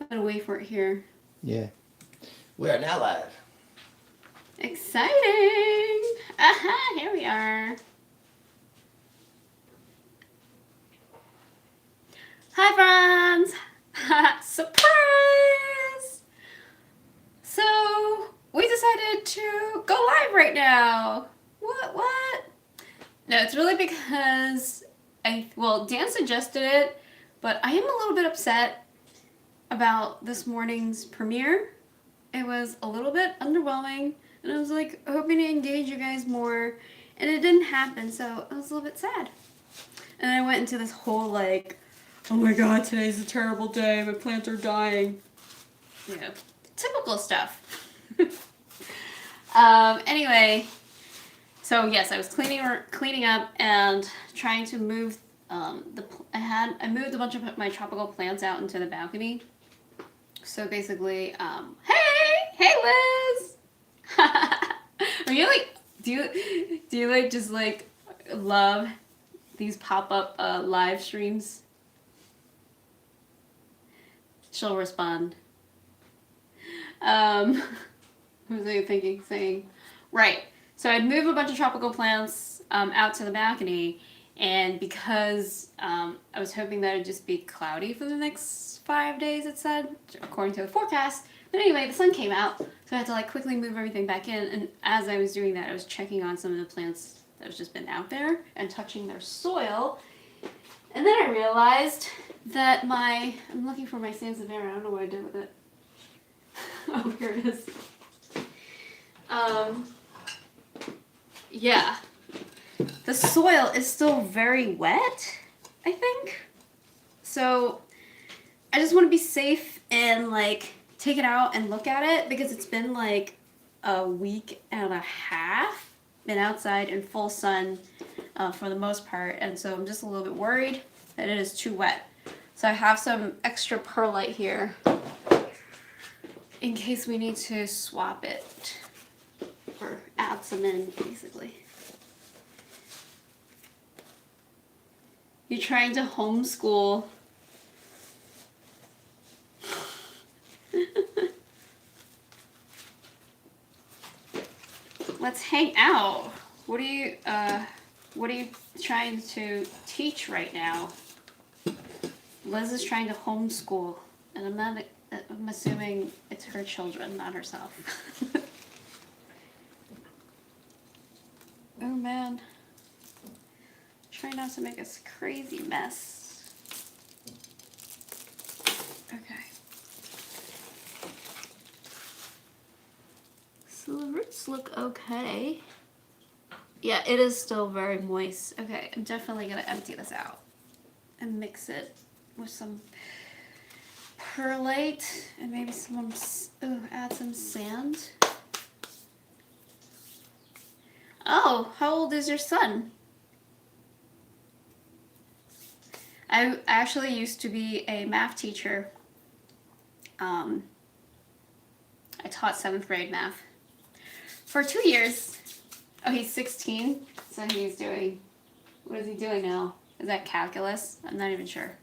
gotta wait for it here. Yeah. We are now live. Exciting! Aha, here we are. Hi, friends! Surprise! So, we decided to go live right now. What? No, it's really because Dan suggested it, but I am a little bit upset about this morning's premiere. It was a little bit underwhelming, and I was like hoping to engage you guys more, and it didn't happen, so I was a little bit sad. And I went into this whole like, oh my god, today's a terrible day, my plants are dying. You know, typical stuff. Anyway, so yes, I was cleaning up and trying to move I moved a bunch of my tropical plants out into the balcony. So basically, hey Liz! Are you like, do you like just like love these pop-up live streams? She'll respond. What was I thinking? Saying, right. So I'd move a bunch of tropical plants out to the balcony, and because I was hoping that it'd just be cloudy for the next 5 days, it said, according to the forecast. But anyway, the sun came out, so I had to like quickly move everything back in. And as I was doing that, I was checking on some of the plants that have just been out there and touching their soil. And then I realized that I'm looking for my sansevieria. I don't know what I did with it. Oh, here it is. Yeah. The soil is still very wet, I think. So I just want to be safe and like take it out and look at it because it's been like a week and a half. Been outside in full sun for the most part, and so I'm just a little bit worried that it is too wet. So I have some extra perlite here in case we need to swap it or add some in, basically. You're trying to homeschool. Let's hang out. What are you trying to teach right now? Liz is trying to homeschool, and I'm assuming it's her children, not herself. Oh man. Try not to make a crazy mess. Okay. So the roots look okay. Yeah, it is still very moist. Okay, I'm definitely gonna empty this out and mix it with some perlite and maybe add some sand. Oh, how old is your son? I actually used to be a math teacher. I taught 7th grade math for 2 years. Oh, he's 16, so he's doing, what is he doing now? Is that calculus? I'm not even sure.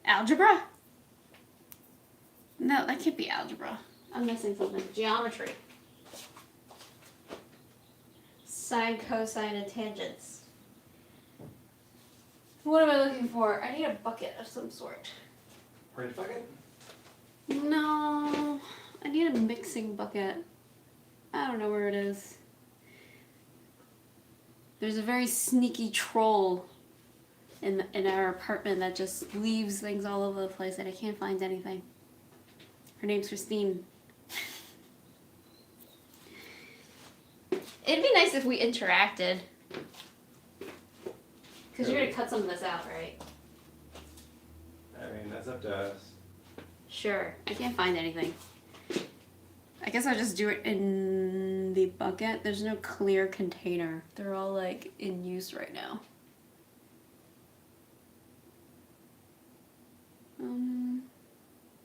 Algebra? No, that can't be algebra. I'm missing something. Geometry. Sine, cosine, and tangents. What am I looking for? I need a bucket of some sort. Orange bucket? No, I need a mixing bucket. I don't know where it is. There's a very sneaky troll in our apartment that just leaves things all over the place and I can't find anything. Her name's Christine. It'd be nice if we interacted. Because you're going to cut some of this out, right? I mean, that's up to us. Sure. I can't find anything. I guess I'll just do it in the bucket. There's no clear container. They're all like in use right now.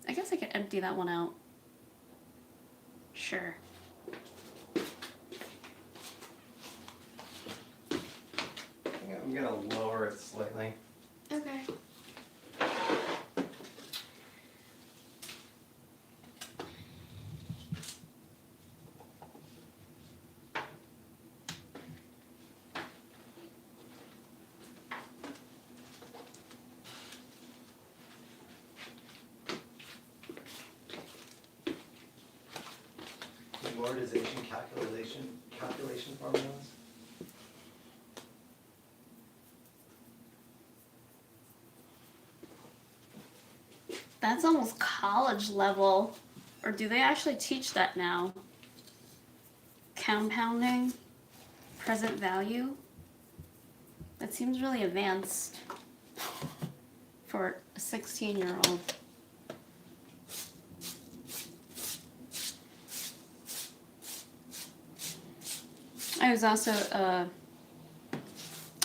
I guess I could empty that one out. Sure. I'm gonna lower it slightly. Okay. fluoridization calculation formulas? That's almost college level. Or do they actually teach that now? Compounding? Present value? That seems really advanced for a 16-year-old. I was also,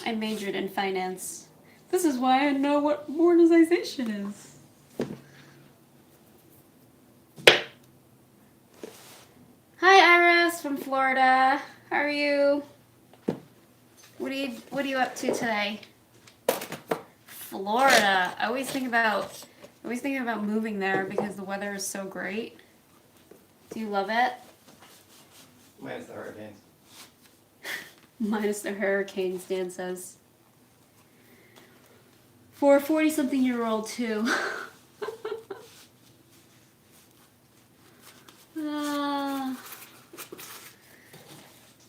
I majored in finance. This is why I know what amortization is. Hi Iris from Florida. How are you? What are you up to today? Florida. I always think about moving there because the weather is so great. Do you love it? Minus the hurricanes. Minus the hurricanes, Dan says. For a 40-something-year-old too.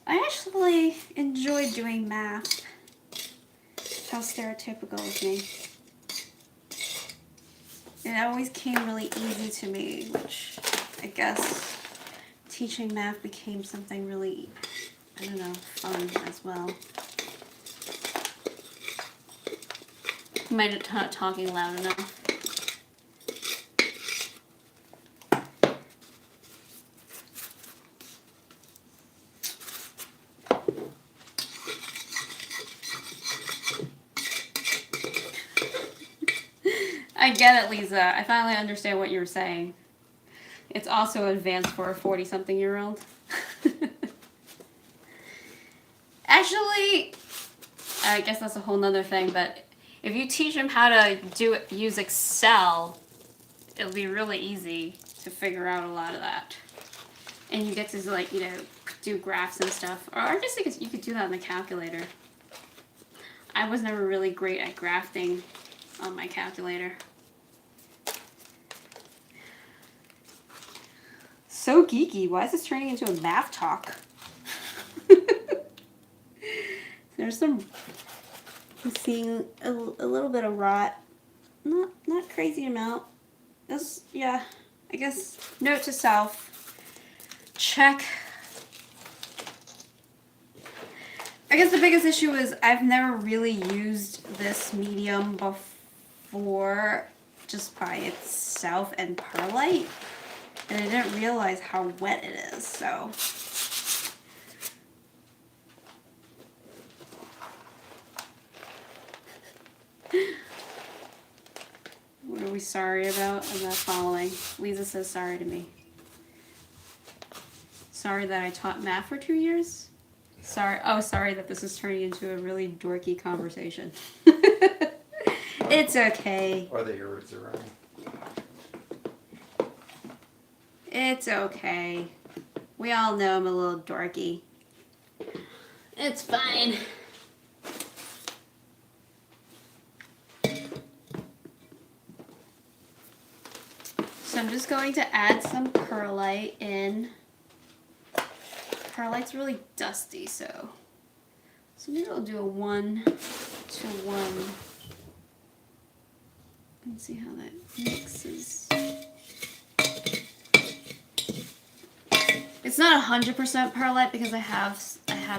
I actually enjoy doing math. How stereotypical of me. It always came really easy to me, which I guess teaching math became something really, I don't know, fun as well. Might have not talking loud enough. I get it, Lisa. I finally understand what you're saying. It's also advanced for a 40-something-year-old. Actually, I guess that's a whole nother thing, but if you teach them how to use Excel, it'll be really easy to figure out a lot of that. And you get to, like, you know, do graphs and stuff. Or I just think you could do that on the calculator. I was never really great at grafting on my calculator. So geeky. Why is this turning into a math talk? There's some... I'm seeing a little bit of rot. Not crazy amount. This, yeah, I guess note to self. Check. I guess the biggest issue is I've never really used this medium before just by itself and perlite. And I didn't realize how wet it is, so... What are we sorry about? I'm not following. Lisa says sorry to me. Sorry that I taught math for 2 years? Sorry. Oh, sorry that this is turning into a really dorky conversation. It's okay. Or that your roots are wrong. It's okay. We all know I'm a little dorky. It's fine. So I'm just going to add some perlite in. Perlite's really dusty, so maybe I'll do a 1-to-1 and see how that mixes. It's not 100% perlite because I had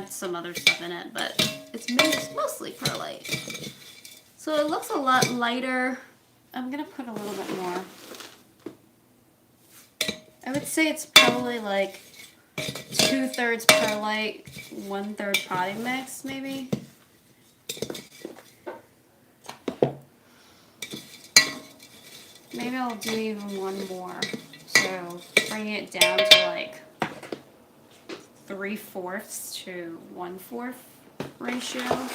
some other stuff in it, but it's mostly perlite. So it looks a lot lighter. I'm gonna put a little bit more. I would say it's probably like 2/3 perlite, 1/3 potting mix, maybe. Maybe I'll do even one more. So bring it down to like 3/4 to 1/4 ratio.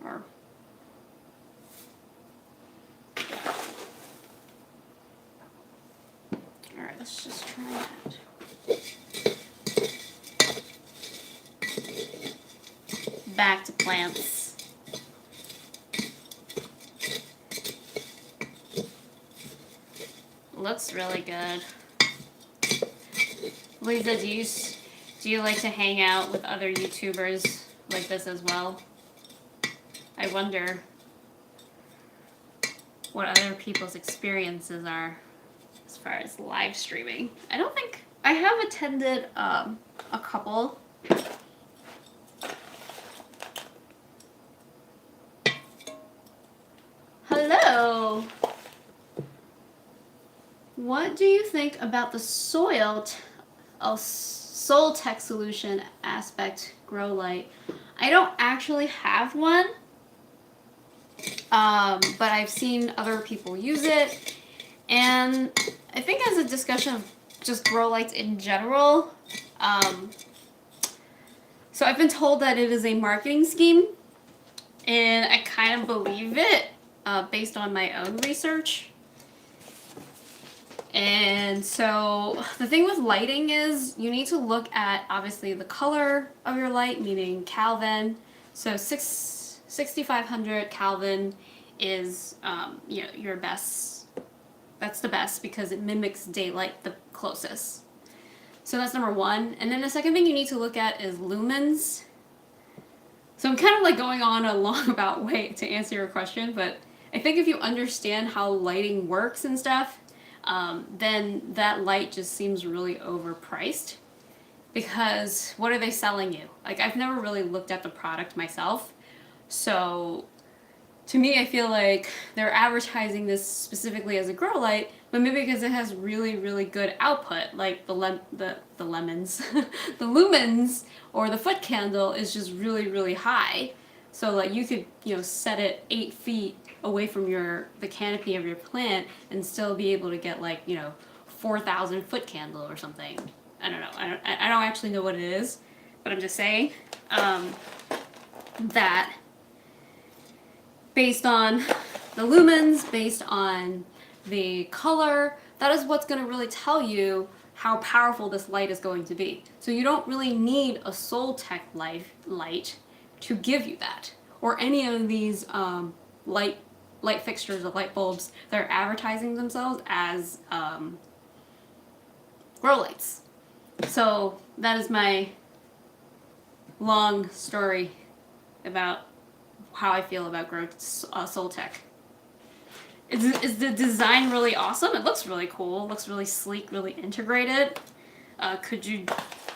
Or alright, let's just try that. Back to plants. Looks really good. Lisa, do you like to hang out with other YouTubers like this as well? I wonder what other people's experiences are as far as live streaming. I don't think I have attended a couple. Hello. What do you think about the soil Soltech solution aspect grow light? I don't actually have one, but I've seen other people use it, and I think as a discussion of just grow lights in general, so I've been told that it is a marketing scheme, and I kind of believe it based on my own research. And so the thing with lighting is you need to look at obviously the color of your light, meaning Kelvin. So 6500 Kelvin is your best. That's the best because it mimics daylight the closest. So that's number one. And then the second thing you need to look at is lumens. So I'm kind of like going on a long about way to answer your question, but I think if you understand how lighting works and stuff, then that light just seems really overpriced, because what are they selling you? Like, I've never really looked at the product myself, so to me I feel like they're advertising this specifically as a grow light, but maybe because it has really, really good output, like the lemons, the lumens or the foot candle is just really, really high. So like you could, set it 8 feet away from the canopy of your plant and still be able to get like, 4,000 foot candle or something. I don't know. I don't actually know what it is, but I'm just saying that based on the lumens, based on the color, that is what's going to really tell you how powerful this light is going to be. So you don't really need a Soltech light to give you that, or any of these light fixtures or light bulbs that are advertising themselves as grow lights. So that is my long story about how I feel about Soltech. Is the design really awesome? It looks really cool. It looks really sleek, really integrated. Could you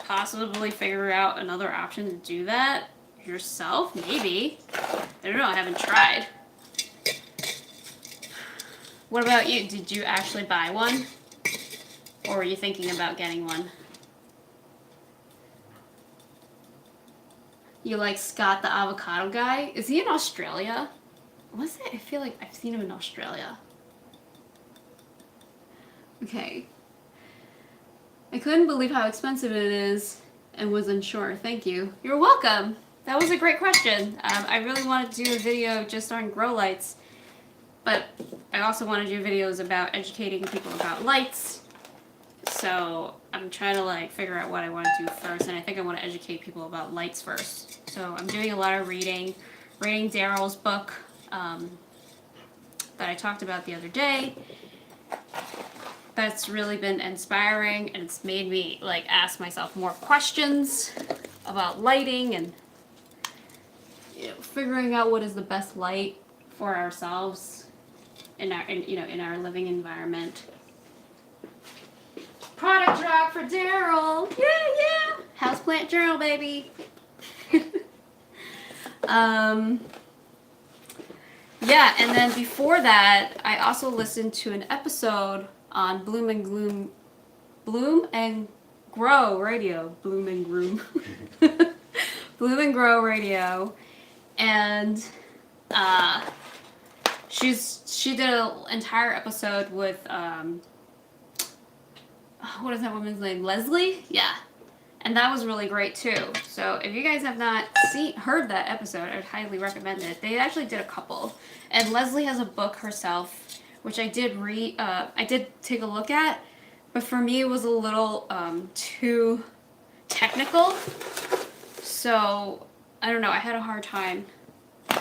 possibly figure out another option to do that yourself? Maybe. I don't know. I haven't tried. What about you? Did you actually buy one? Or were you thinking about getting one? You like Scott the avocado guy? Is he in Australia? Was it? I feel like I've seen him in Australia. Okay. I couldn't believe how expensive it is and was unsure. Thank you. You're welcome. That was a great question. I really wanted to do a video just on grow lights, but I also want to do videos about educating people about lights. So I'm trying to figure out what I want to do first, and I think I want to educate people about lights first. So I'm doing a lot of reading Daryl's book that I talked about the other day. That's really been inspiring, and it's made me ask myself more questions about lighting and figuring out what is the best light for ourselves in our living environment. Product drop for Daryl. Yeah. Houseplant Daryl, baby. Yeah, and then before that, I also listened to an episode on Bloom and Grow Radio. Bloom and Grow Radio. And she did an entire episode with what is that woman's name? Leslie? Yeah. And that was really great too. So if you guys have not heard that episode, I would highly recommend it. They actually did a couple. And Leslie has a book herself, which I did read. I did take a look at, but for me it was a little too technical. So I don't know. I had a hard time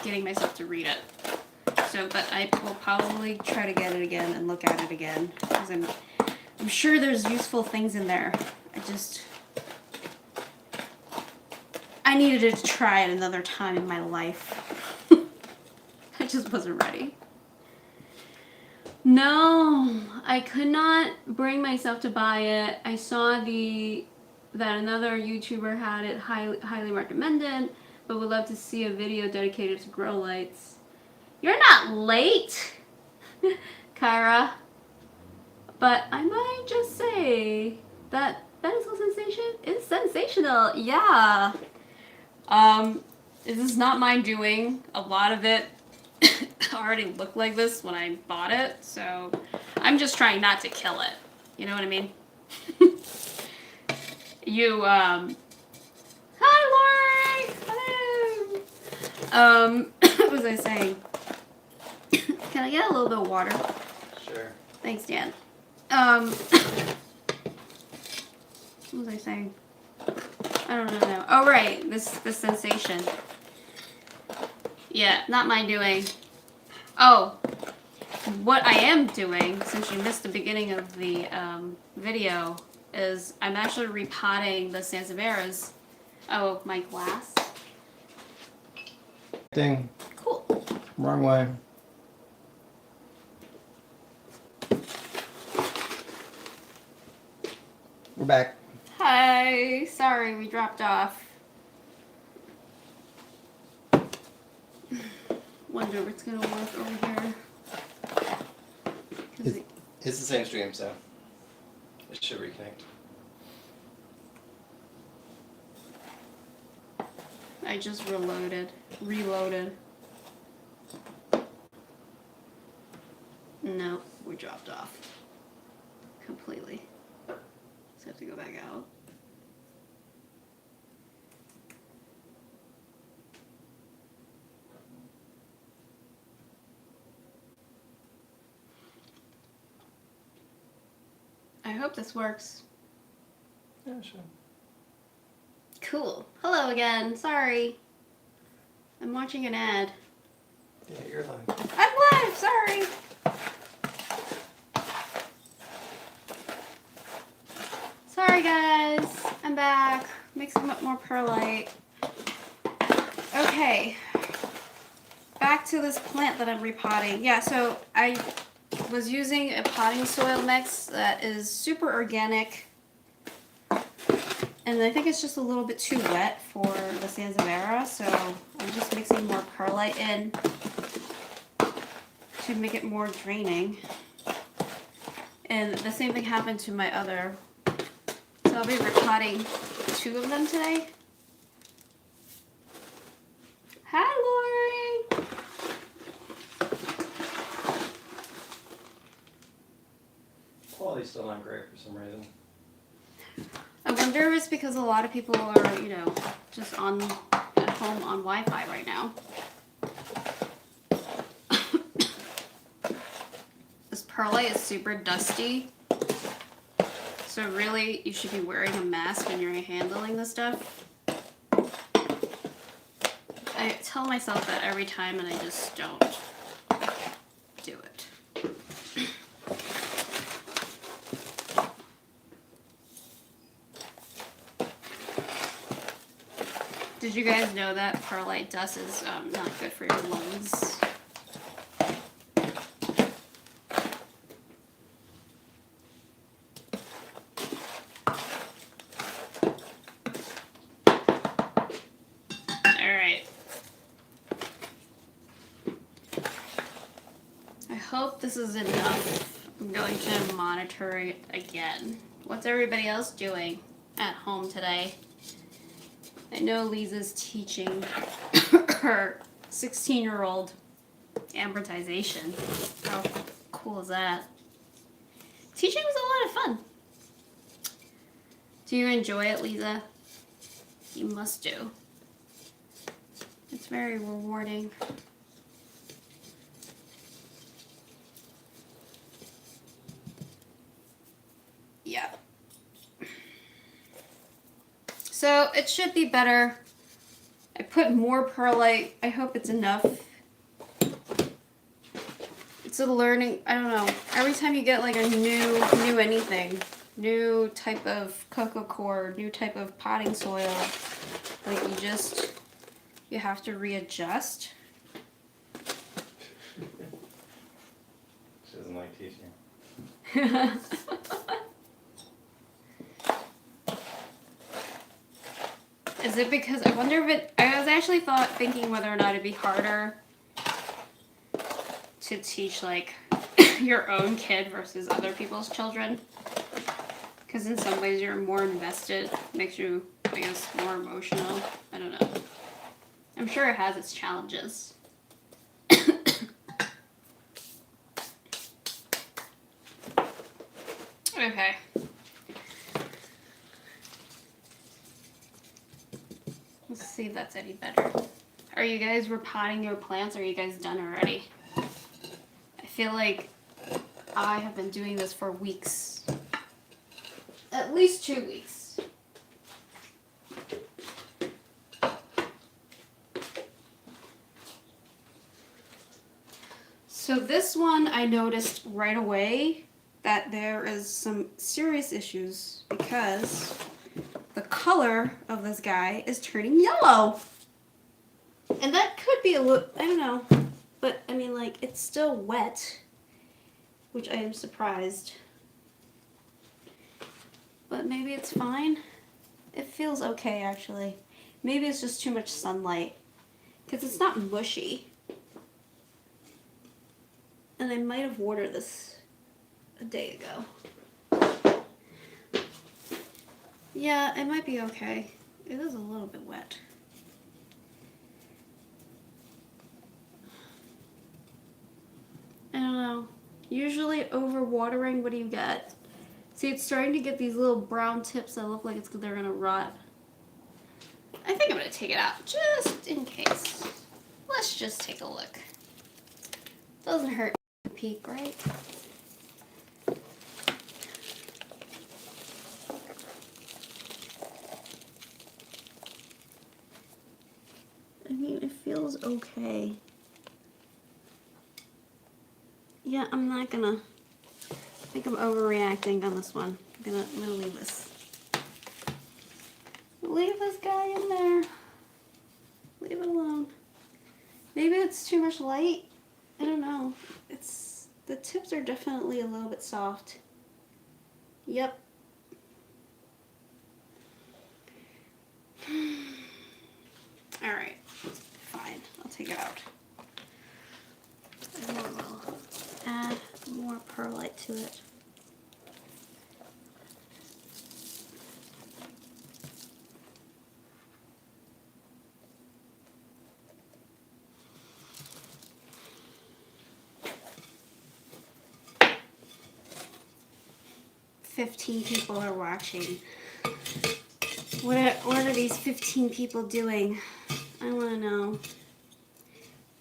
getting myself to read it. So, but I will probably try to get it again and look at it again, because I'm sure there's useful things in there. I I needed to try it another time in my life. I just wasn't ready. No, I could not bring myself to buy it. I saw that another YouTuber had it, highly recommended, but would love to see a video dedicated to grow lights. You're not late, Kyra. But I might just say that Bantel sensation is sensational. Yeah. This is not my doing. A lot of it already looked like this when I bought it, so I'm just trying not to kill it. You know what I mean? Hi, Lori! Hello! What was I saying? Can I get a little bit of water? Sure. Thanks, Dan. What was I saying? I don't know now. Oh, right. This sensation. Yeah, not my doing. Oh, what I am doing, since you missed the beginning of the video, is I'm actually repotting the sansevierias. Oh, my glass. Ding. Cool. Wrong way. We're back. Hi. Sorry, we dropped off. Wonder if it's gonna work over here. It's the same stream, so it should reconnect. I just reloaded. No, we dropped off. Completely. So I have to go back out. I hope this works. Yeah, sure. Cool. Hello again. Sorry. I'm watching an ad. Yeah, you're live. I'm live. Sorry. Sorry, guys. I'm back. Mixing up more perlite. Okay. Back to this plant that I'm repotting. Yeah, so I was using a potting soil mix that is super organic. And I think it's just a little bit too wet for the Sansevieria, so I'm just mixing more perlite in to make it more draining. And the same thing happened to my other. So I'll be repotting 2 of them today. Hi, Lori! Quality's still not great for some reason. I wonder if it's because a lot of people are, you know, just at home on Wi-Fi right now. This perlite is super dusty. So really, you should be wearing a mask when you're handling this stuff. I tell myself that every time and I just don't do it. Did you guys know that perlite dust is not good for your lungs? Alright. I hope this is enough. I'm going to monitor it again. What's everybody else doing at home today? I know Lisa's teaching her 16-year-old amortization. How cool is that? Teaching was a lot of fun. Do you enjoy it, Lisa? You must do. It's very rewarding. Yeah. So it should be better. I put more perlite. I hope it's enough. It's a learning, I don't know. Every time you get like a new anything, new type of cocoa cord, new type of potting soil. Like you have to readjust. She doesn't like teaching. Is it because I wonder if I was actually thinking whether or not it'd be harder to teach like your own kid versus other people's children. Because in some ways you're more invested, makes you, I guess, more emotional. I don't know. I'm sure it has its challenges. Okay. Let's see if that's any better. Are you guys repotting your plants or are you guys done already? I feel like I have been doing this for weeks. At least 2 weeks. So this one I noticed right away that there is some serious issues because the color of this guy is turning yellow. And that could be a little, I don't know, but I mean like it's still wet, which I am surprised. But maybe it's fine. It feels okay actually. Maybe it's just too much sunlight because it's not mushy. And I might have watered this a day ago. Yeah, it might be okay. It is a little bit wet. I don't know. Usually overwatering, what do you get? See, it's starting to get these little brown tips that look like they're gonna rot. I think I'm gonna take it out just in case. Let's just take a look. Doesn't hurt to peek, right? I mean, it feels okay. Yeah, I'm not gonna, I think I'm overreacting on this one. I'm gonna leave this. Leave this guy in there. Leave it alone. Maybe it's too much light. I don't know. The tips are definitely a little bit soft. Yep. All right. Fine. I'll take it out. And we'll add more perlite to it. "15 people are watching. What are these 15 people doing? I want to know."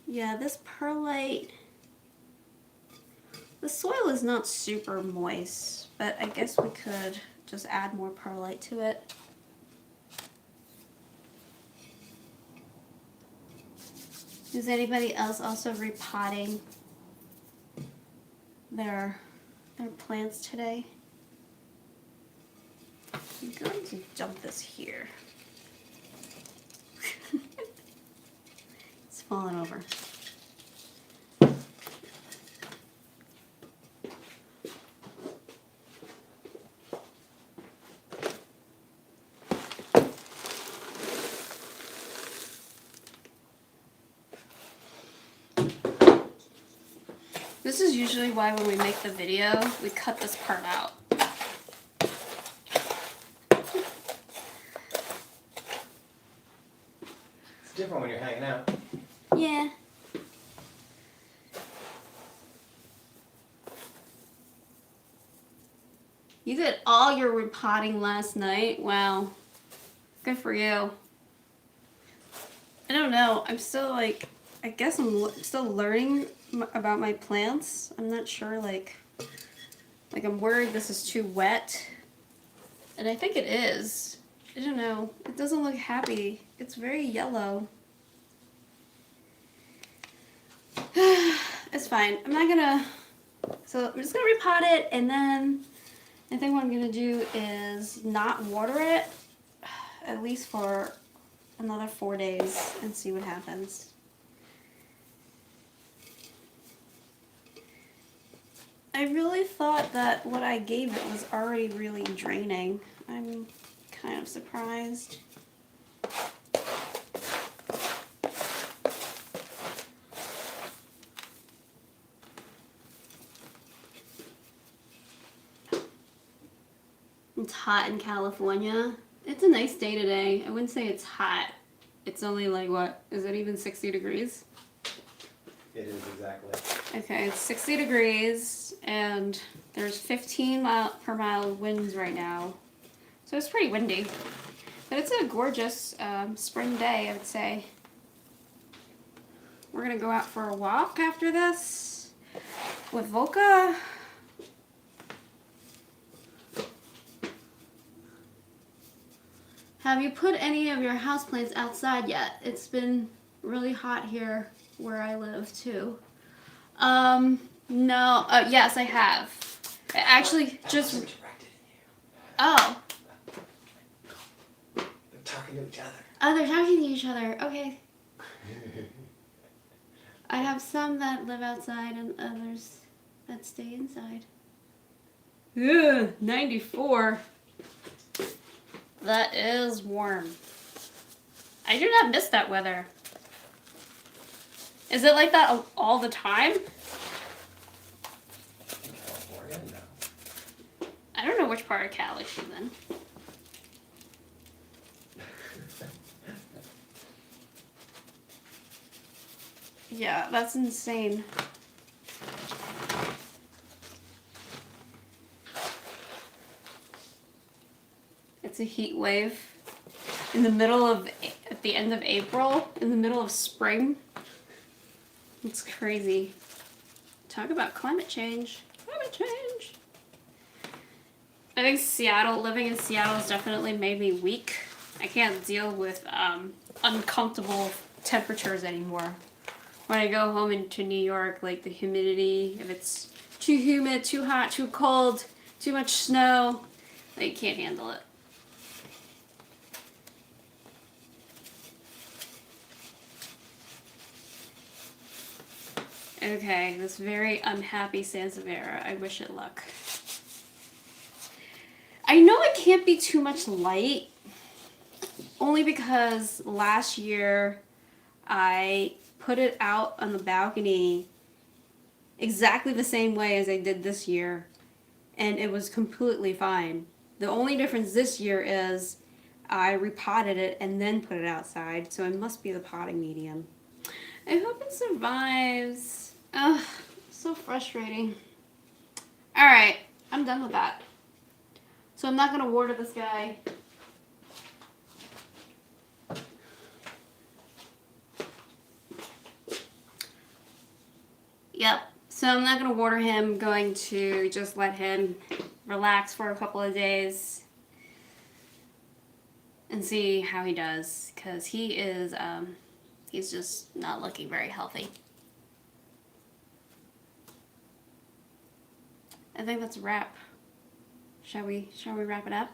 Yeah, this perlite, the soil is not super moist, but I guess we could just add more perlite to it. Is anybody else also repotting their plants today? I'm going to dump this here. It's falling over. This is usually why when we make the video, we cut this part out. It's different when you're hanging out. Yeah. You did all your repotting last night? Wow. Good for you. I don't know. I'm still like, I guess I'm still learning about my plants. I'm not sure, like I'm worried this is too wet. And I think it is. I don't know. It doesn't look happy. It's very yellow. It's fine. I'm not gonna, so I'm just gonna repot it and then I think what I'm gonna do is not water it, at least for another 4 days, and see what happens. I really thought that what I gave it was already really draining. I'm kind of surprised. It's hot in California. It's a nice day today. I wouldn't say it's hot. It's only like, what, is it even 60 degrees? It is exactly. Okay, it's 60 degrees and there's 15 mile per mile winds right now. So it's pretty windy. But it's a gorgeous spring day, I would say. We're gonna go out for a walk after this with Volka. Have you put any of your houseplants outside yet? It's been really hot here where I live too. No, yes I have. I actually just... Oh. They're talking to each other. Oh, they're talking to each other. Okay. I have some that live outside and others that stay inside. Ugh, 94. That is warm. I do not miss that weather. Is it like that all the time? California, no. I don't know which part of Cali she's in. Yeah, that's insane. It's a heat wave in the middle of, at the end of April, in the middle of spring. It's crazy. Talk about climate change. Climate change. I think Seattle, living in Seattle has definitely made me weak. I can't deal with uncomfortable temperatures anymore. When I go home into New York, like the humidity, if it's too humid, too hot, too cold, too much snow, I can't handle it. Okay, this very unhappy Sansevieria. I wish it luck. I know it can't be too much light, only because last year I put it out on the balcony exactly the same way as I did this year, and it was completely fine. The only difference this year is I repotted it and then put it outside, so it must be the potting medium. I hope it survives. Ugh, so frustrating. Alright, I'm done with that. So I'm not going to water this guy. Yep, so I'm not going to water him. I'm going to just let him relax for a couple of days and see how he does, because he is, he's just not looking very healthy. I think that's a wrap. Shall we wrap it up?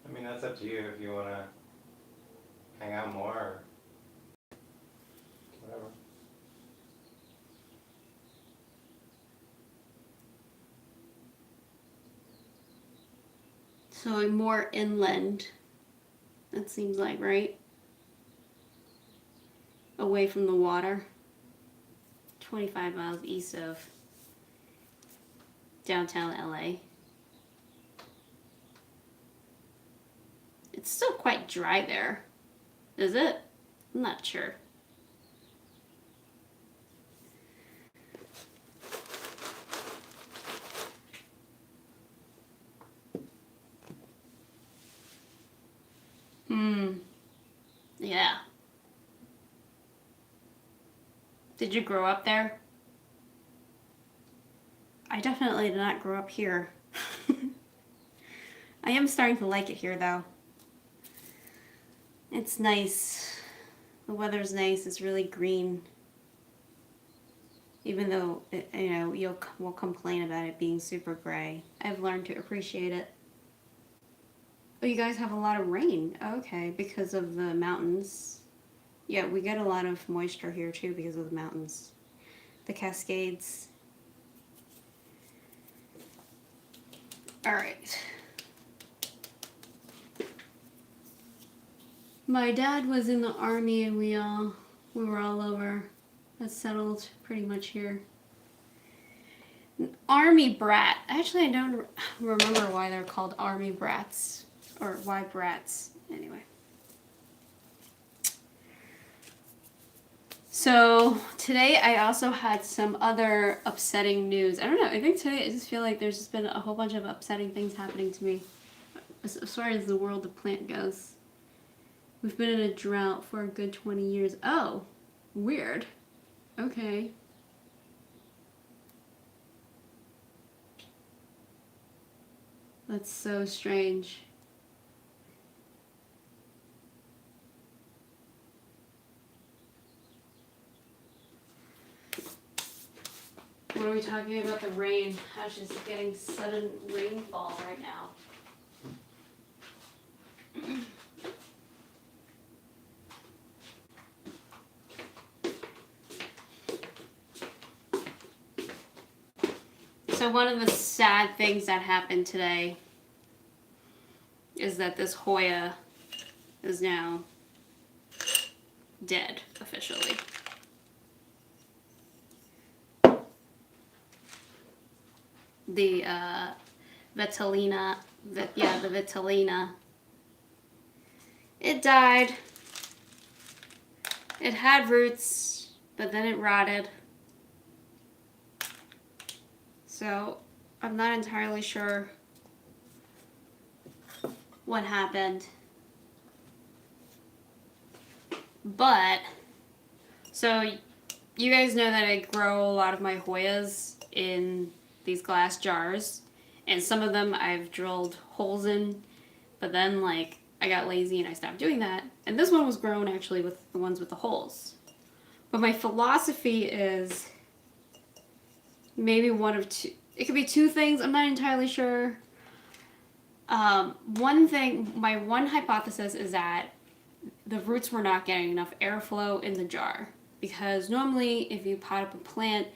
I mean, that's up to you if you want to hang out more or whatever. So more inland, that seems like, right? Away from the water. 25 miles east of downtown LA. It's still quite dry there. Is it? I'm not sure. Yeah. Did you grow up there? I definitely did not grow up here. I am starting to like it here though. It's nice. The weather's nice. It's really green. Even though, we'll complain about it being super gray. I've learned to appreciate it. Oh, you guys have a lot of rain. Okay, because of the mountains. Yeah, we get a lot of moisture here too because of the mountains. The Cascades. Alright. My dad was in the army and we were all over. That's settled pretty much here. Army brat. Actually, I don't remember why they're called army brats. Or why brats. Anyway. So, today I also had some other upsetting news. I don't know, I think today I just feel like there's just been a whole bunch of upsetting things happening to me. As far as the world of plant goes. We've been in a drought for a good 20 years. Oh, weird. Okay. That's so strange. What are we talking about the rain? I was just getting sudden rainfall right now. So one of the sad things that happened today is that this Hoya is now dead officially. The Vitellina, the Vitellina. It died. It had roots, but then it rotted. So I'm not entirely sure what happened. But, so you guys know that I grow a lot of my Hoyas in these glass jars. And some of them I've drilled holes in, but then like I got lazy and I stopped doing that. And this one was grown actually with the ones with the holes. But my philosophy is maybe one of two. It could be two things. I'm not entirely sure. One thing, my one hypothesis is that the roots were not getting enough airflow in the jar. Because normally if you pot up a plant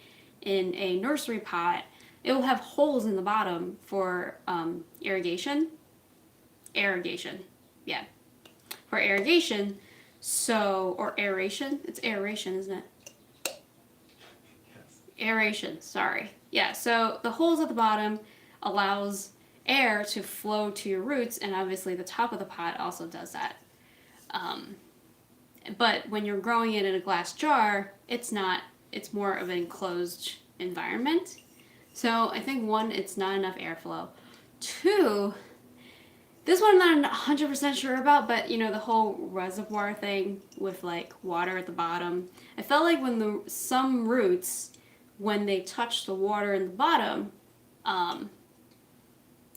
in a nursery pot, it will have holes in the bottom for irrigation. Yeah. For irrigation. So, or aeration. It's aeration, isn't it? Yes. Aeration, sorry. Yeah, so the holes at the bottom allows air to flow to your roots, and obviously the top of the pot also does that. But when you're growing it in a glass jar, it's not, it's more of an enclosed environment. So I think one, it's not enough airflow. Two, this one I'm not 100% sure about, but you know, the whole reservoir thing with like water at the bottom. I felt like when some roots, when they touch the water in the bottom,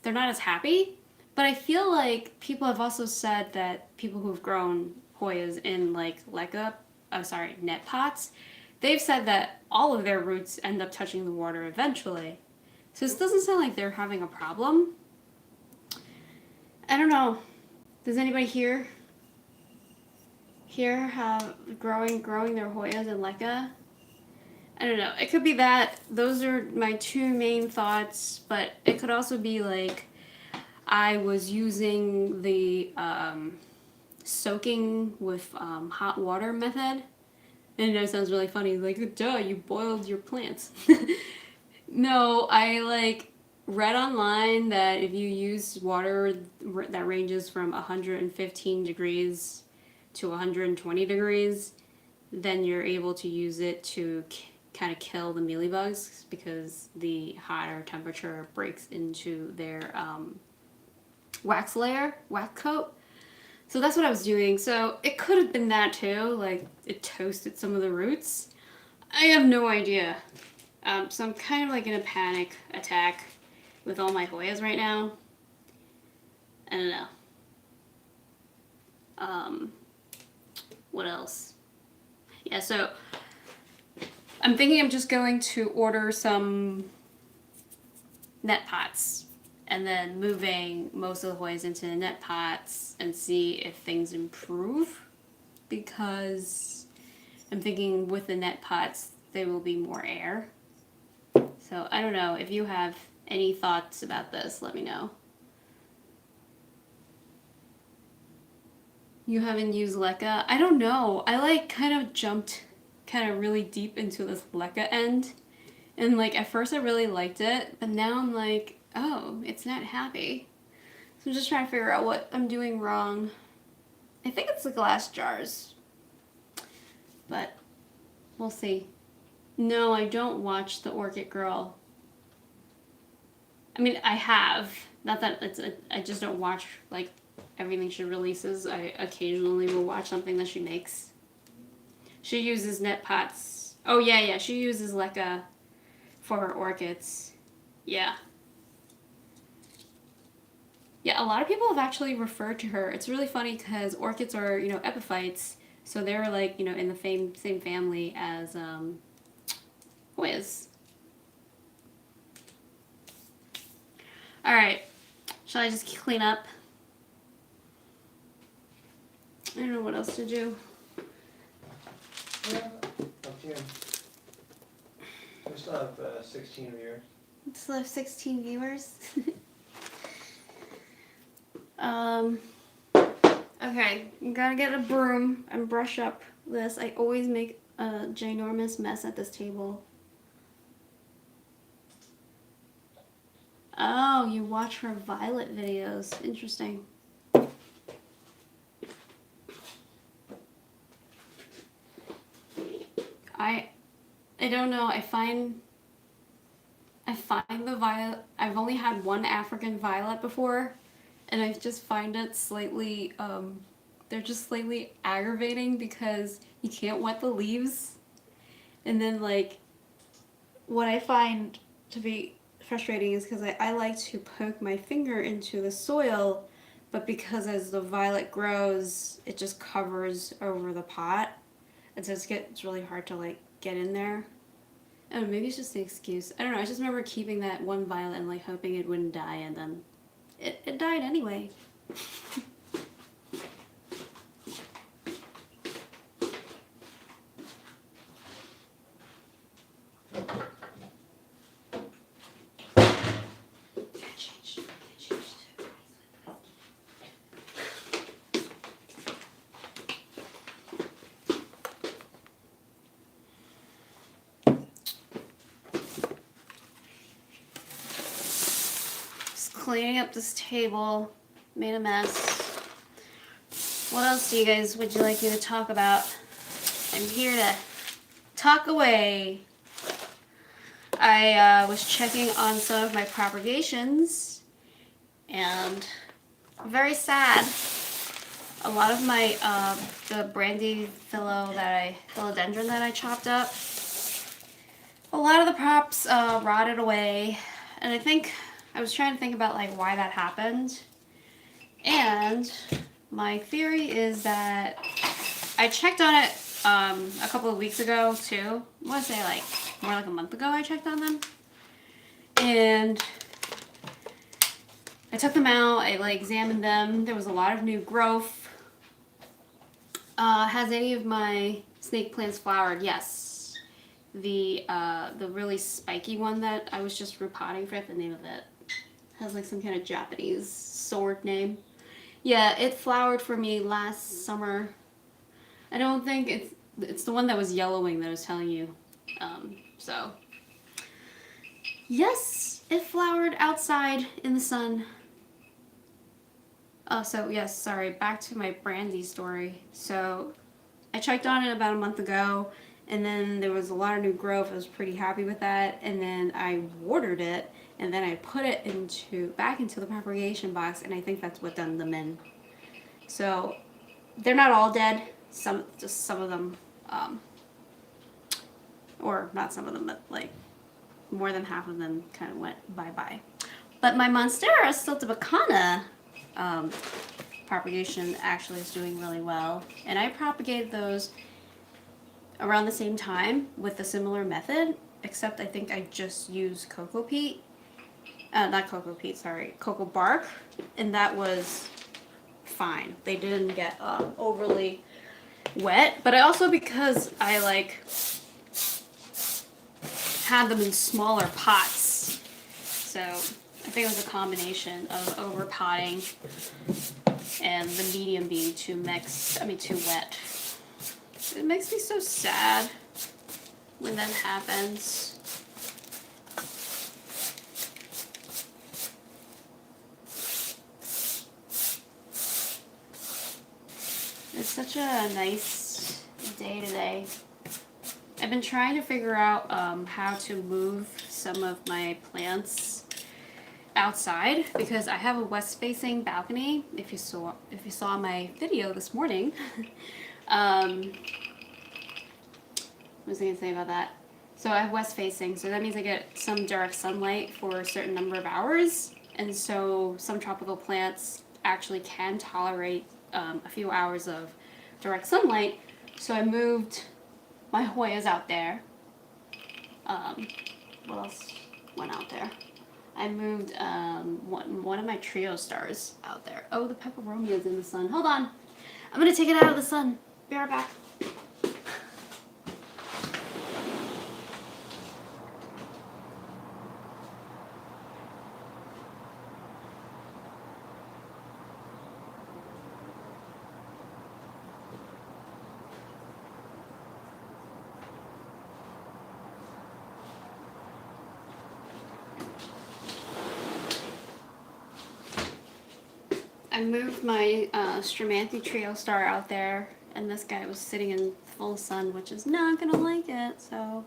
they're not as happy. But I feel like people have also said that people who've grown Hoyas in like net pots, they've said that all of their roots end up touching the water eventually. So this doesn't sound like they're having a problem. I don't know. Does anybody here have growing their Hoyas in Leca? I don't know. It could be that. Those are my two main thoughts, but it could also be like I was using the soaking with hot water method. And I know it sounds really funny, like, duh, you boiled your plants. No, I like read online that if you use water that ranges from 115 degrees to 120 degrees, then you're able to use it to kind of kill the mealybugs because the hotter temperature breaks into their wax coat. So that's what I was doing. So it could have been that too, like it toasted some of the roots. I have no idea. So I'm kind of like in a panic attack with all my Hoyas right now. I don't know. What else? Yeah, so I'm thinking I'm just going to order some net pots and then moving most of the hoys into the net pots and see if things improve, because I'm thinking with the net pots there will be more air. So I don't know, if you have any thoughts about this, let me know. You haven't used leca? I don't know. I like kind of jumped kind of really deep into this leca end. And like at first I really liked it, but now I'm like, oh, it's not happy. So I'm just trying to figure out what I'm doing wrong. I think it's the glass jars, but we'll see. No, I don't watch The Orchid Girl. I mean, I have. Not that it's I just don't watch like everything she releases. I occasionally will watch something that she makes. She uses net pots. Oh yeah, she uses leca for her orchids. Yeah. Yeah, a lot of people have actually referred to her. It's really funny because orchids are, epiphytes, so they're like, in the same family as Wiz. Alright, shall I just clean up? I don't know what else to do. Yeah, up to you. We still have 16 viewers. Still have 16 viewers. Okay, I'm gonna get a broom and brush up this. I always make a ginormous mess at this table. Oh, you watch her violet videos. Interesting. I don't know. I find the violet. I've only had one African violet before, and I just find it slightly they're just slightly aggravating because you can't wet the leaves. And then like what I find to be frustrating is because I like to poke my finger into the soil, but because as the violet grows it just covers over the pot, and so it's really hard to like get in there. Oh, maybe it's just an excuse. I don't know. I just remember keeping that one violet and like hoping it wouldn't die, and then it died anyway. Cleaning up this table, made a mess. What else would you like me to talk about? I'm here to talk away. I was checking on some of my propagations, and very sad. A lot of my the brandy philodendron that I chopped up, a lot of the props rotted away, and I was trying to think about like why that happened, and my theory is that I checked on it a couple of weeks ago too. I want to say like more like a month ago I checked on them, and I took them out. I like examined them. There was a lot of new growth. Has any of my snake plants flowered? Yes. The really spiky one that I was just repotting, forget the name of it. Has like some kind of Japanese sword name. Yeah, it flowered for me last summer. I don't think it's the one that was yellowing that I was telling you. So yes, it flowered outside in the sun. Oh, so yes, sorry, back to my brandy story. So I checked on it about a month ago, and then there was a lot of new growth. I was pretty happy with that, and then I watered it, and then I put it back into the propagation box, and I think that's what done them in. So they're not all dead. Just some of them, or not some of them, but like more than half of them kind of went bye-bye. But my Monstera Siltibacana propagation actually is doing really well, and I propagated those around the same time with a similar method, except I think I just used cocoa peat. Not cocoa peat, sorry, cocoa bark, and that was fine. They didn't get overly wet, but I also, because I like had them in smaller pots, so I think it was a combination of over potting and the medium being too wet. It makes me so sad when that happens. It's such a nice day today. I've been trying to figure out how to move some of my plants outside because I have a west-facing balcony. If you saw my video this morning, what was I gonna say about that? So I have west-facing, so that means I get some direct sunlight for a certain number of hours, and so some tropical plants actually can tolerate a few hours of direct sunlight. So I moved my Hoyas out there. What else went out there? I moved one of my trio stars out there. Oh, the peperomia is in the sun. Hold on. I'm going to take it out of the sun. Be right back. I moved my Stramanthe trio star out there, and this guy was sitting in full sun, which is not gonna like it, so.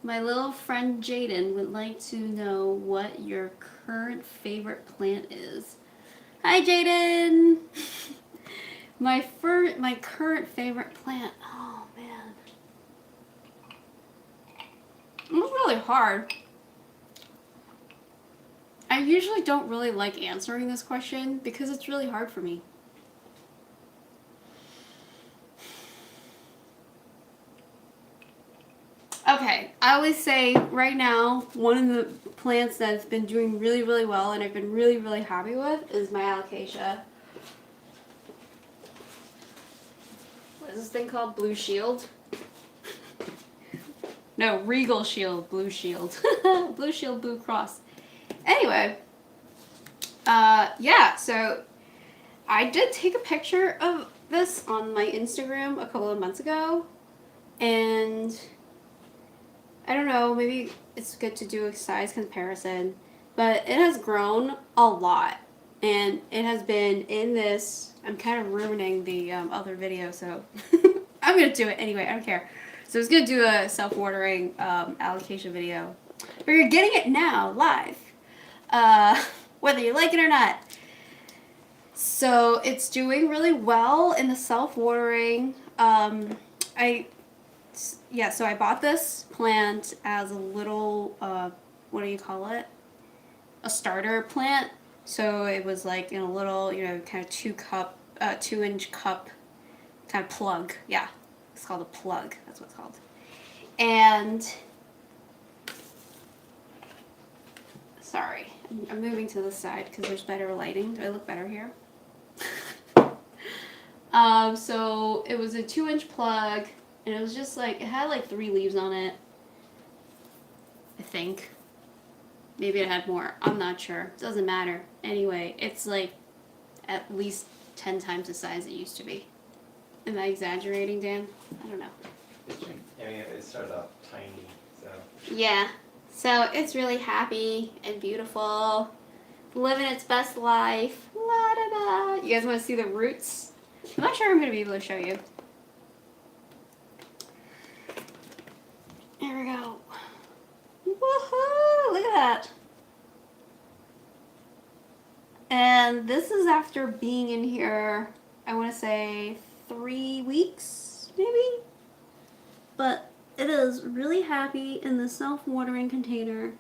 My little friend Jaden would like to know what your current favorite plant is. Hi, Jaden! My current favorite plant. Oh, man. It was really hard. I usually don't really like answering this question because it's really hard for me. Okay, I always say right now, one of the plants that's been doing really, really well and I've been really, really happy with is my Alocasia. What is this thing called? Blue Shield? No, Regal Shield, Blue Shield. Blue Shield, Blue Cross. Anyway, yeah, so I did take a picture of this on my Instagram a couple of months ago, and I don't know, maybe it's good to do a size comparison, but it has grown a lot, and it has been in this. I'm kind of ruining the other video, so I'm going to do it anyway, I don't care. So I was going to do a self-watering Alocasia video, but you're getting it now, live. Whether you like it or not. So it's doing really well in the self-watering. So I bought this plant as a little, what do you call it? A starter plant. So it was like in a little, kind of 2-inch cup kind of plug. Yeah, it's called a plug. That's what it's called. And sorry, I'm moving to the side because there's better lighting. Do I look better here? So it was a 2-inch plug, and it was just like, it had like 3 leaves on it, I think. Maybe it had more. I'm not sure. Doesn't matter. Anyway, it's like at least 10 times the size it used to be. Am I exaggerating, Dan? I don't know. I mean, it started off tiny, so. Yeah. So it's really happy and beautiful, living its best life. La da da. You guys want to see the roots? I'm not sure I'm going to be able to show you. There we go. Woohoo! Look at that. And this is after being in here, I want to say 3 weeks, maybe? But it is really happy in the self-watering container.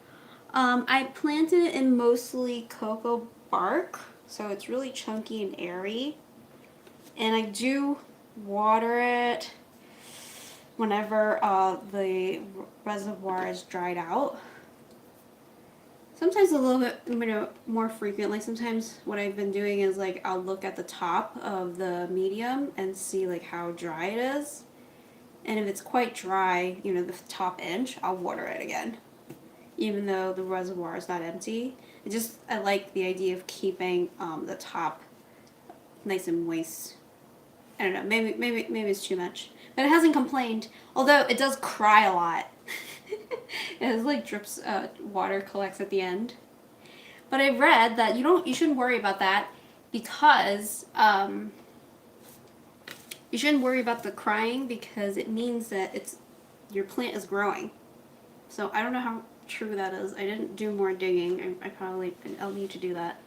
I planted it in mostly cocoa bark, so it's really chunky and airy. And I do water it whenever the reservoir is dried out. Sometimes a little bit more frequently. Sometimes what I've been doing is like I'll look at the top of the medium and see like how dry it is. And if it's quite dry, the top inch, I'll water it again. Even though the reservoir is not empty. I like the idea of keeping the top nice and moist. I don't know, maybe it's too much. But it hasn't complained, although it does cry a lot. It has like drips, water collects at the end. But I read that you shouldn't worry about that because you shouldn't worry about the crying because it means that your plant is growing. So I don't know how true that is. I didn't do more digging. I'll need to do that.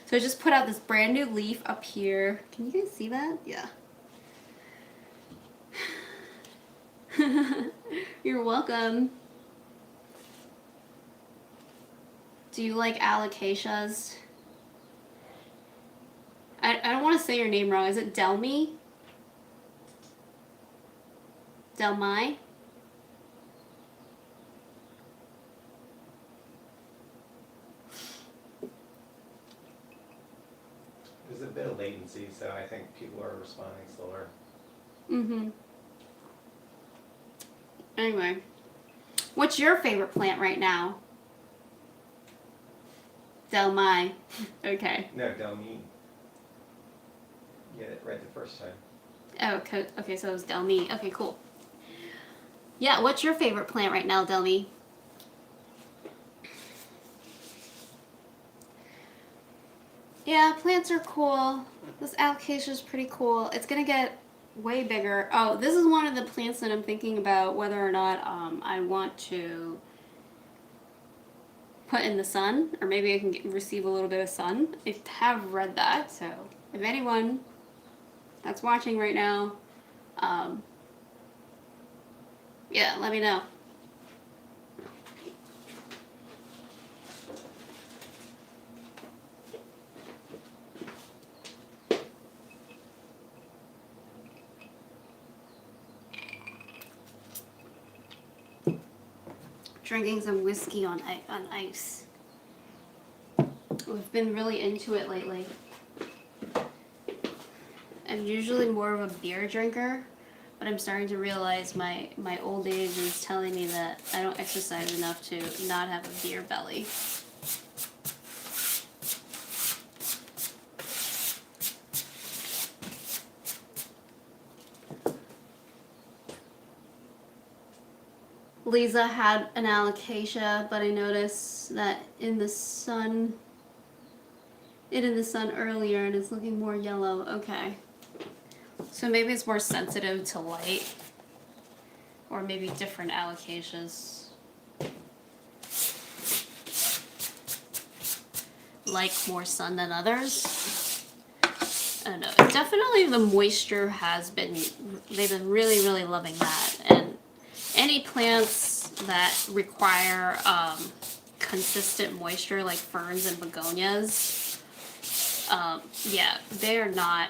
So I just put out this brand new leaf up here. Can you guys see that? Yeah. You're welcome. Do you like alocasias? I don't want to say your name wrong. Is it Delmi? Delmi? There's a bit of latency, so I think people are responding slower. Mm-hmm. Anyway, what's your favorite plant right now? Delmi. Okay. No, Delmi. Get it right the first time. Oh, okay, so it was Delmi. Okay, cool. Yeah, what's your favorite plant right now, Delmi? Yeah, plants are cool. This alocasia is pretty cool. It's gonna get way bigger. Oh, this is one of the plants that I'm thinking about whether or not I want to put in the sun, or maybe I can receive a little bit of sun. I have read that, so if anyone that's watching right now, yeah, let me know. Drinking some whiskey on ice. We've been really into it lately. I'm usually more of a beer drinker, but I'm starting to realize my old age is telling me that I don't exercise enough to not have a beer belly. Lisa had an alocasia, but I noticed that in the sun earlier and it's looking more yellow. Okay. So maybe it's more sensitive to light. Or maybe different alocasias like more sun than others. I don't know. Definitely the moisture they've been really, really loving that. And any plants that require consistent moisture, like ferns and begonias, yeah, they're not.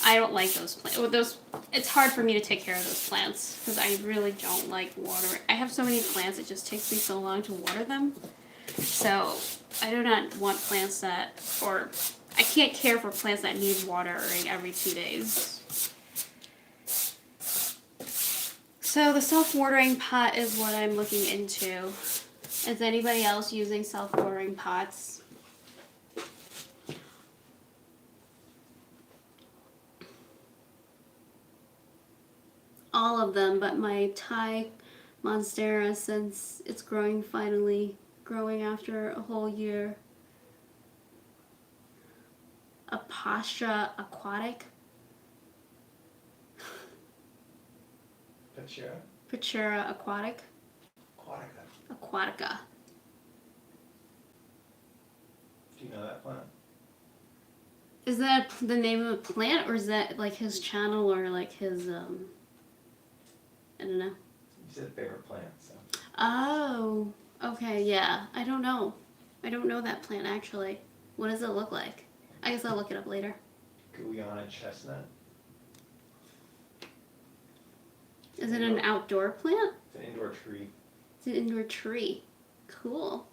I don't like those plants. It's hard for me to take care of those plants because I really don't like water. I have so many plants; it just takes me so long to water them. So I do not want plants or I can't care for plants that need watering every 2 days. So the self-watering pot is what I'm looking into. Is anybody else using self-watering pots? All of them, but my Thai monstera, since it's finally growing after a whole year. Apastra aquatic. Pachera aquatic. Aquatica. Do you know that plant? Is that the name of a plant, or is that like his channel, or like his I don't know. You said favorite plant, so. Oh, okay, yeah. I don't know. I don't know that plant actually. What does it look like? I guess I'll look it up later. Guyana chestnut. Is it an outdoor plant? It's an indoor tree. It's an indoor tree. Cool.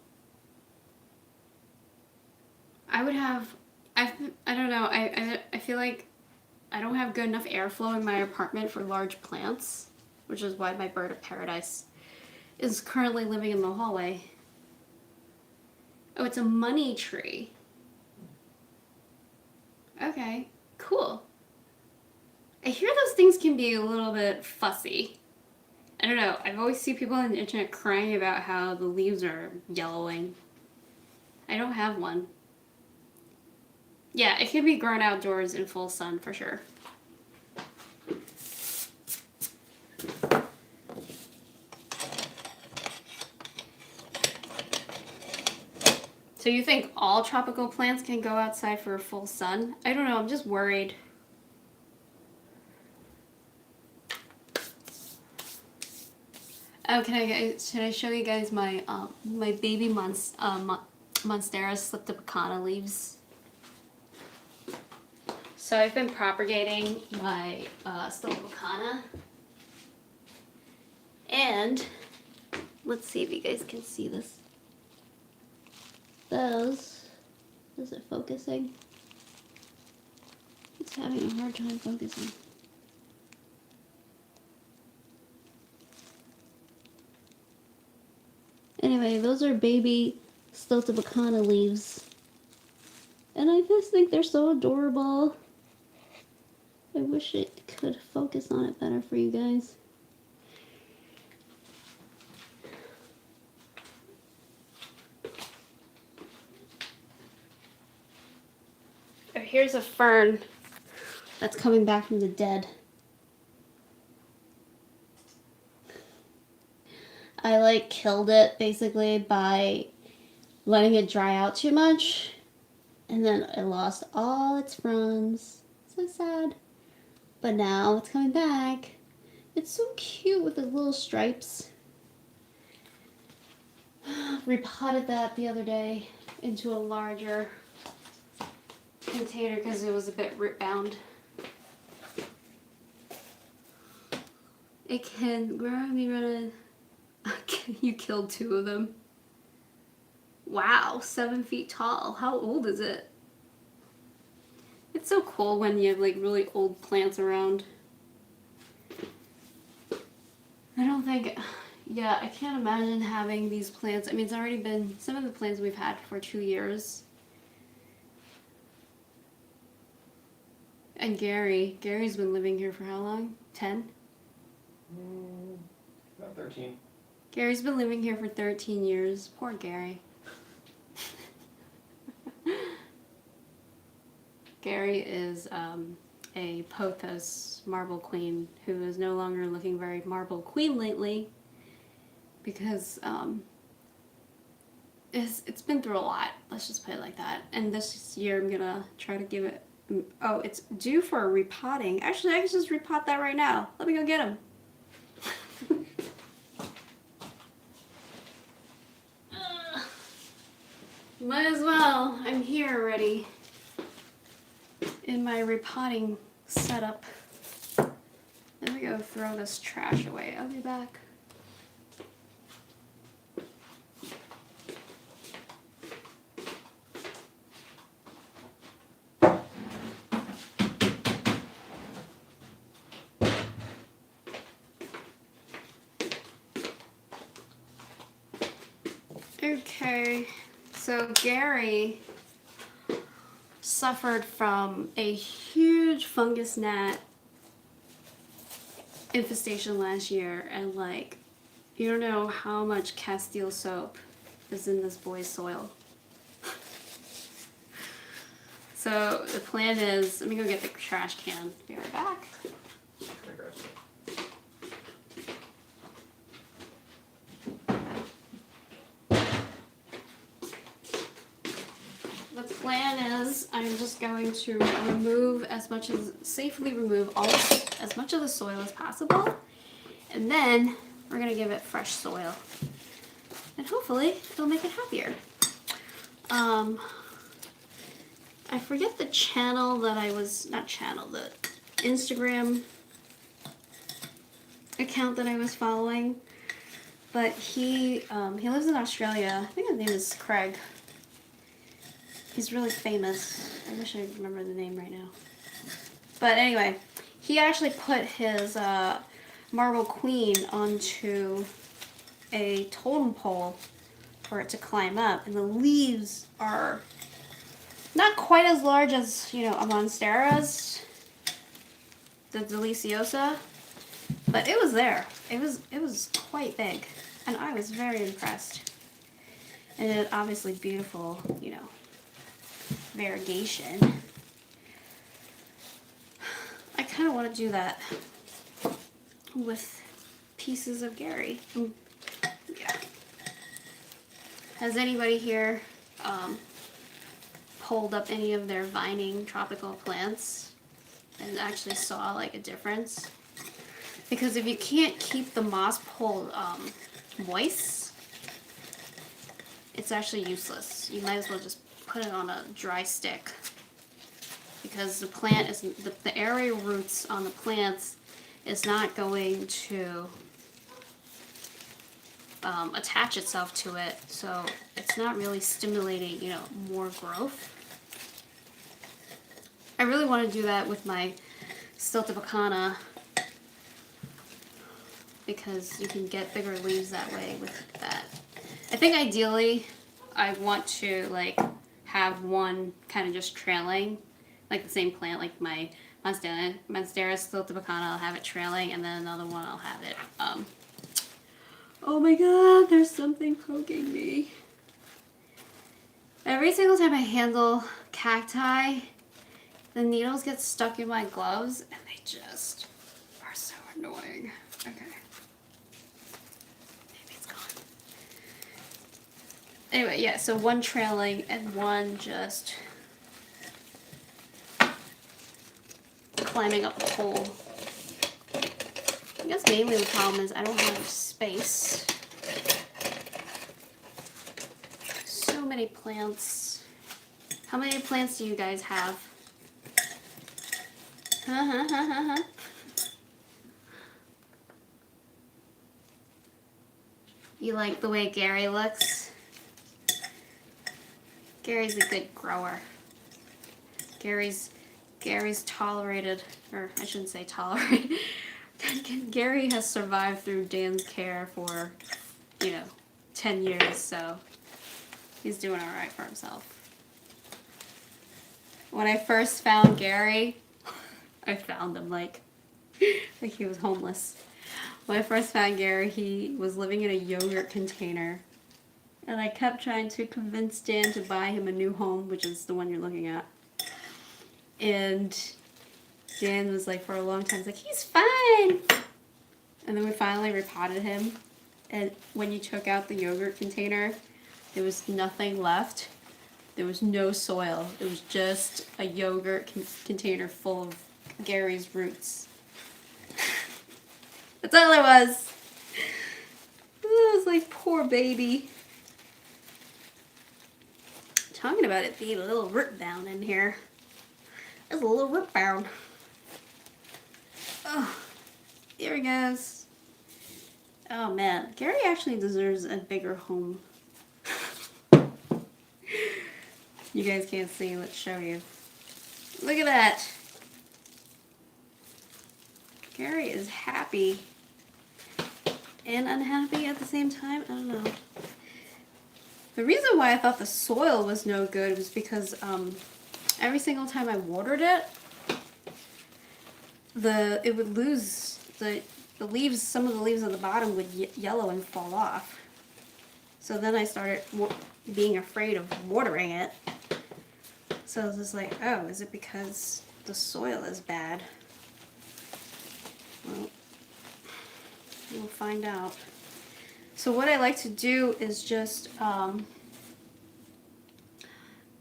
I would have, I don't know, I feel like I don't have good enough airflow in my apartment for large plants, which is why my bird of paradise is currently living in the hallway. Oh, it's a money tree. Okay, cool. I hear those things can be a little bit fussy. I don't know, I've always seen people on the internet crying about how the leaves are yellowing. I don't have one. Yeah, it can be grown outdoors in full sun for sure. So you think all tropical plants can go outside for full sun? I don't know, I'm just worried. Oh, should I show you guys my my baby Monstera Sliptopicana leaves? So I've been propagating my Sliptopicana, and let's see if you guys can see this. Those, is it focusing? It's having a hard time focusing. Anyway, those are baby Sliptopicana leaves. And I just think they're so adorable. I wish it could focus on it better for you guys. Oh, here's a fern that's coming back from the dead. I killed it basically by letting it dry out too much, and then it lost all its fronds. So sad. But now it's coming back. It's so cute with the little stripes. Repotted that the other day into a larger container because it was a bit root bound. It can grow. I mean, you killed 2 of them. Wow, 7 feet tall. How old is it? It's so cool when you have really old plants around. I don't think, yeah, I can't imagine having these plants. I mean, it's already been, some of the plants we've had for 2 years. And Gary's been living here for how long? 10? About 13. Gary's been living here for 13 years. Poor Gary. Gary is a phothos marble queen who is no longer looking very marble queen lately because it's been through a lot. Let's just put it like that. And this year I'm gonna try to give it. Oh, it's due for a repotting. Actually, I can just repot that right now. Let me go get him. Might as well. I'm here already in my repotting setup. Let me go throw this trash away. I'll be back. Okay, so Gary suffered from a huge fungus gnat infestation last year, and you don't know how much Castile soap is in this boy's soil. So the plan is, let me go get the trash can. Be right back. The plan is I'm just going to safely remove as much of the soil as possible, and then we're gonna give it fresh soil, and hopefully it'll make it happier. I forget the channel that I was, not channel, the Instagram account that I was following, but he lives in Australia. I think his name is Craig. He's really famous. I wish I remember the name right now. But anyway, he actually put his marble queen onto a totem pole for it to climb up, and the leaves are not quite as large as, you know, a monstera's, the deliciosa, but it was there. It was quite big, and I was very impressed. And it obviously beautiful, you know, variegation. I kind of want to do that with pieces of Gary. Yeah. Has anybody here pulled up any of their vining tropical plants and actually saw like a difference? Because if you can't keep the moss pole moist, it's actually useless. You might as well just put it on a dry stick, because the plant is, the area roots on the plants is not going to attach itself to it, so it's not really stimulating, you know, more growth. I really want to do that with my Stiltopacana, because you can get bigger leaves that way with that. I think ideally I want to like have one kind of just trailing, like the same plant, like my Monstera Stiltopacana, I'll have it trailing, and then another one I'll have it, oh my god, there's something poking me. Every single time I handle cacti, the needles get stuck in my gloves, and they just are so annoying. Okay. Maybe it's gone. Anyway, yeah, so one trailing and one just climbing up the pole. I guess mainly the problem is I don't have space. So many plants. How many plants do you guys have? You like the way Gary looks? Gary's a good grower. Gary's tolerated, or I shouldn't say tolerated. Gary has survived through Dan's care for, you know, 10 years, so he's doing alright for himself. When I first found Gary, I found him like he was homeless. When I first found Gary, he was living in a yogurt container, and I kept trying to convince Dan to buy him a new home, which is the one you're looking at. And Dan was like, for a long time, he's like, he's fine. And then we finally repotted him. And when you took out the yogurt container, there was nothing left. There was no soil. It was just a yogurt container full of Gary's roots. That's all it was. It was like, poor baby. Talking about it being a little root bound in here. There's a little root bound. Oh, here he goes. Oh man, Gary actually deserves a bigger home. You guys can't see, let's show you. Look at that. Gary is happy and unhappy at the same time. I don't know. The reason why I thought the soil was no good was because every single time I watered it, it would lose the leaves. Some of the leaves at the bottom would yellow and fall off. So then I started being afraid of watering it. So I was just like, oh, is it because the soil is bad? Well, we'll find out. So what I like to do is just,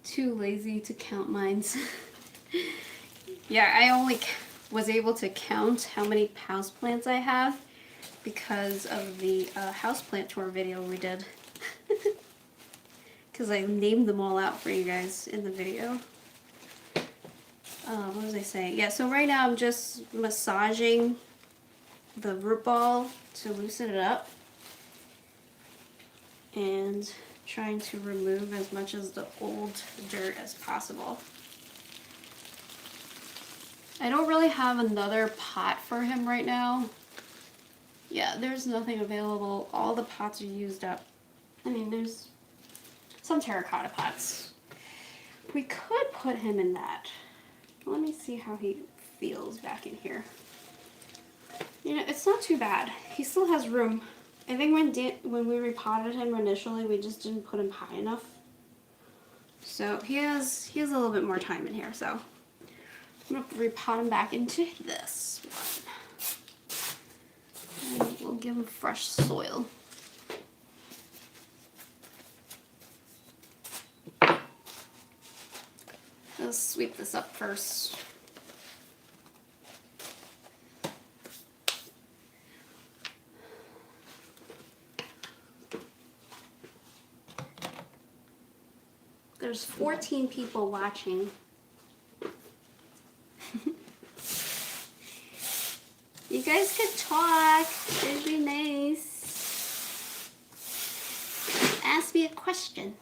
too lazy to count mines. Yeah, I only was able to count how many houseplants I have because of the houseplant tour video we did. because I named them all out for you guys in the video. What was I saying? Yeah, so right now I'm just massaging the root ball to loosen it up and trying to remove as much of the old dirt as possible. I don't really have another pot for him right now. Yeah, there's nothing available. All the pots are used up. I mean, there's some terracotta pots. We could put him in that. Let me see how he feels back in here. You know, it's not too bad. He still has room. I think when we repotted him initially, we just didn't put him high enough. So he has a little bit more time in here. So I'm gonna repot him back into this one. And we'll give him fresh soil. Let's sweep this up first. There's 14 people watching. You guys could talk. It'd be nice. Ask me a question.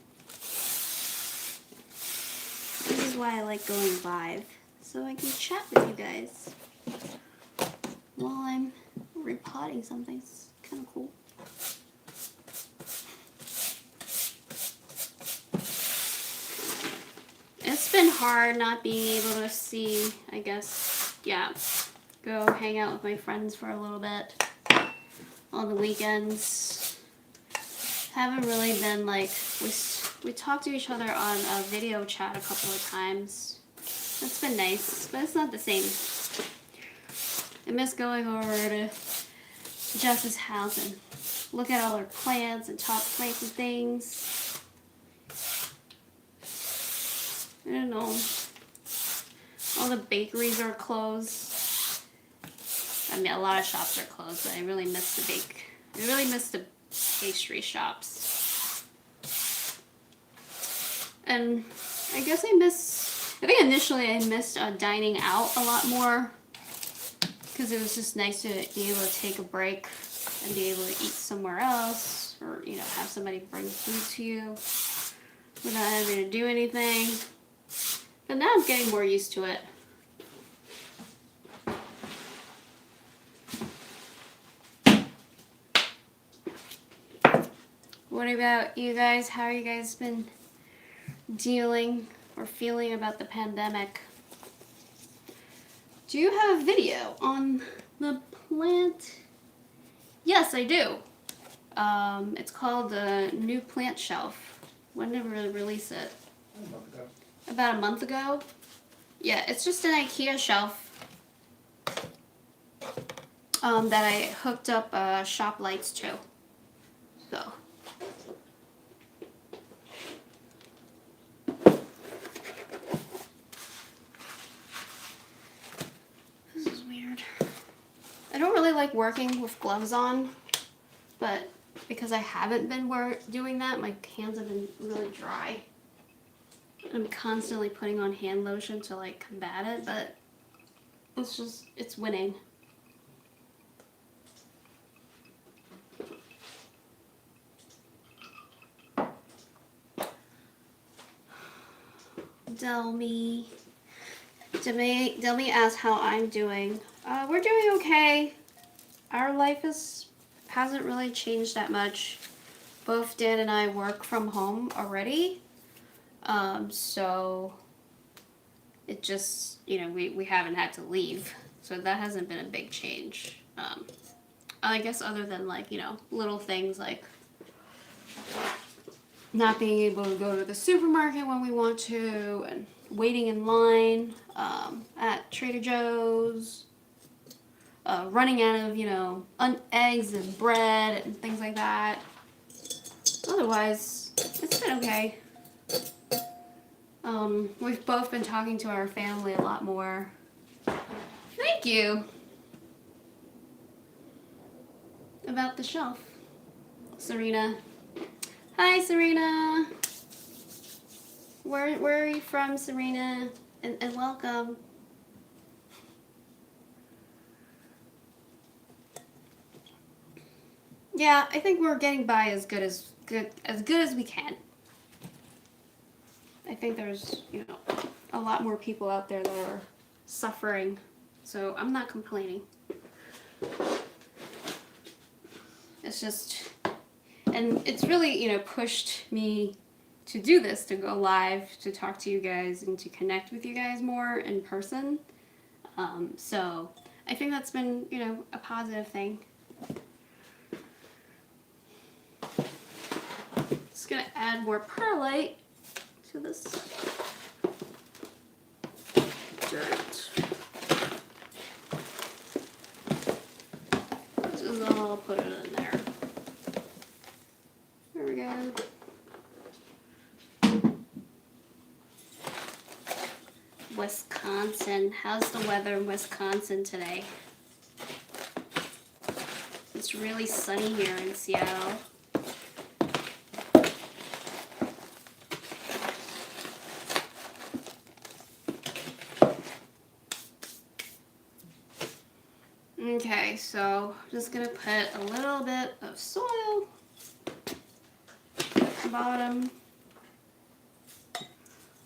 This is why I like going live, so I can chat with you guys while I'm repotting something. It's kind of cool. It's been hard not being able to see, I guess, yeah, go hang out with my friends for a little bit on the weekends. Haven't really been like, we talked to each other on a video chat a couple of times. That's been nice, but it's not the same. I miss going over to Jess's house and look at all her plants and talk plants and things. I don't know. All the bakeries are closed. I mean, a lot of shops are closed, but I really miss the pastry shops. And I guess I think initially I missed dining out a lot more because it was just nice to be able to take a break and be able to eat somewhere else, or, you know, have somebody bring food to you without having to do anything. But now I'm getting more used to it. What about you guys? How are you guys been dealing or feeling about the pandemic? Do you have a video on the plant? Yes, I do. It's called the New Plant Shelf. When did we release it? A month ago. About a month ago. Yeah, it's just an IKEA shelf that I hooked up shop lights to. So. This is weird. I don't really like working with gloves on, but because I haven't been doing that, my hands have been really dry. I'm constantly putting on hand lotion to like combat it, but it's winning. Delmy asked how I'm doing. We're doing okay. Our life hasn't really changed that much. Both Dan and I work from home already. So it just, you know, we haven't had to leave. So that hasn't been a big change. I guess other than like, you know, little things like not being able to go to the supermarket when we want to, and waiting in line at Trader Joe's, running out of, you know, eggs and bread and things like that. Otherwise, it's been okay. We've both been talking to our family a lot more. Thank you. About the shelf. Serena. Hi, Serena. Where are you from, Serena? And welcome. Yeah, I think we're getting by as good as we can. I think there's, you know, a lot more people out there that are suffering, so I'm not complaining. It's just, and it's really, you know, pushed me to do this, to go live, to talk to you guys, and to connect with you guys more in person. So I think that's been, you know, a positive thing. Just gonna add more perlite to this dirt. This is all, I'll put it in there. There we go. Wisconsin. How's the weather in Wisconsin today? It's really sunny here in Seattle. Okay, so I'm just gonna put a little bit of soil at the bottom.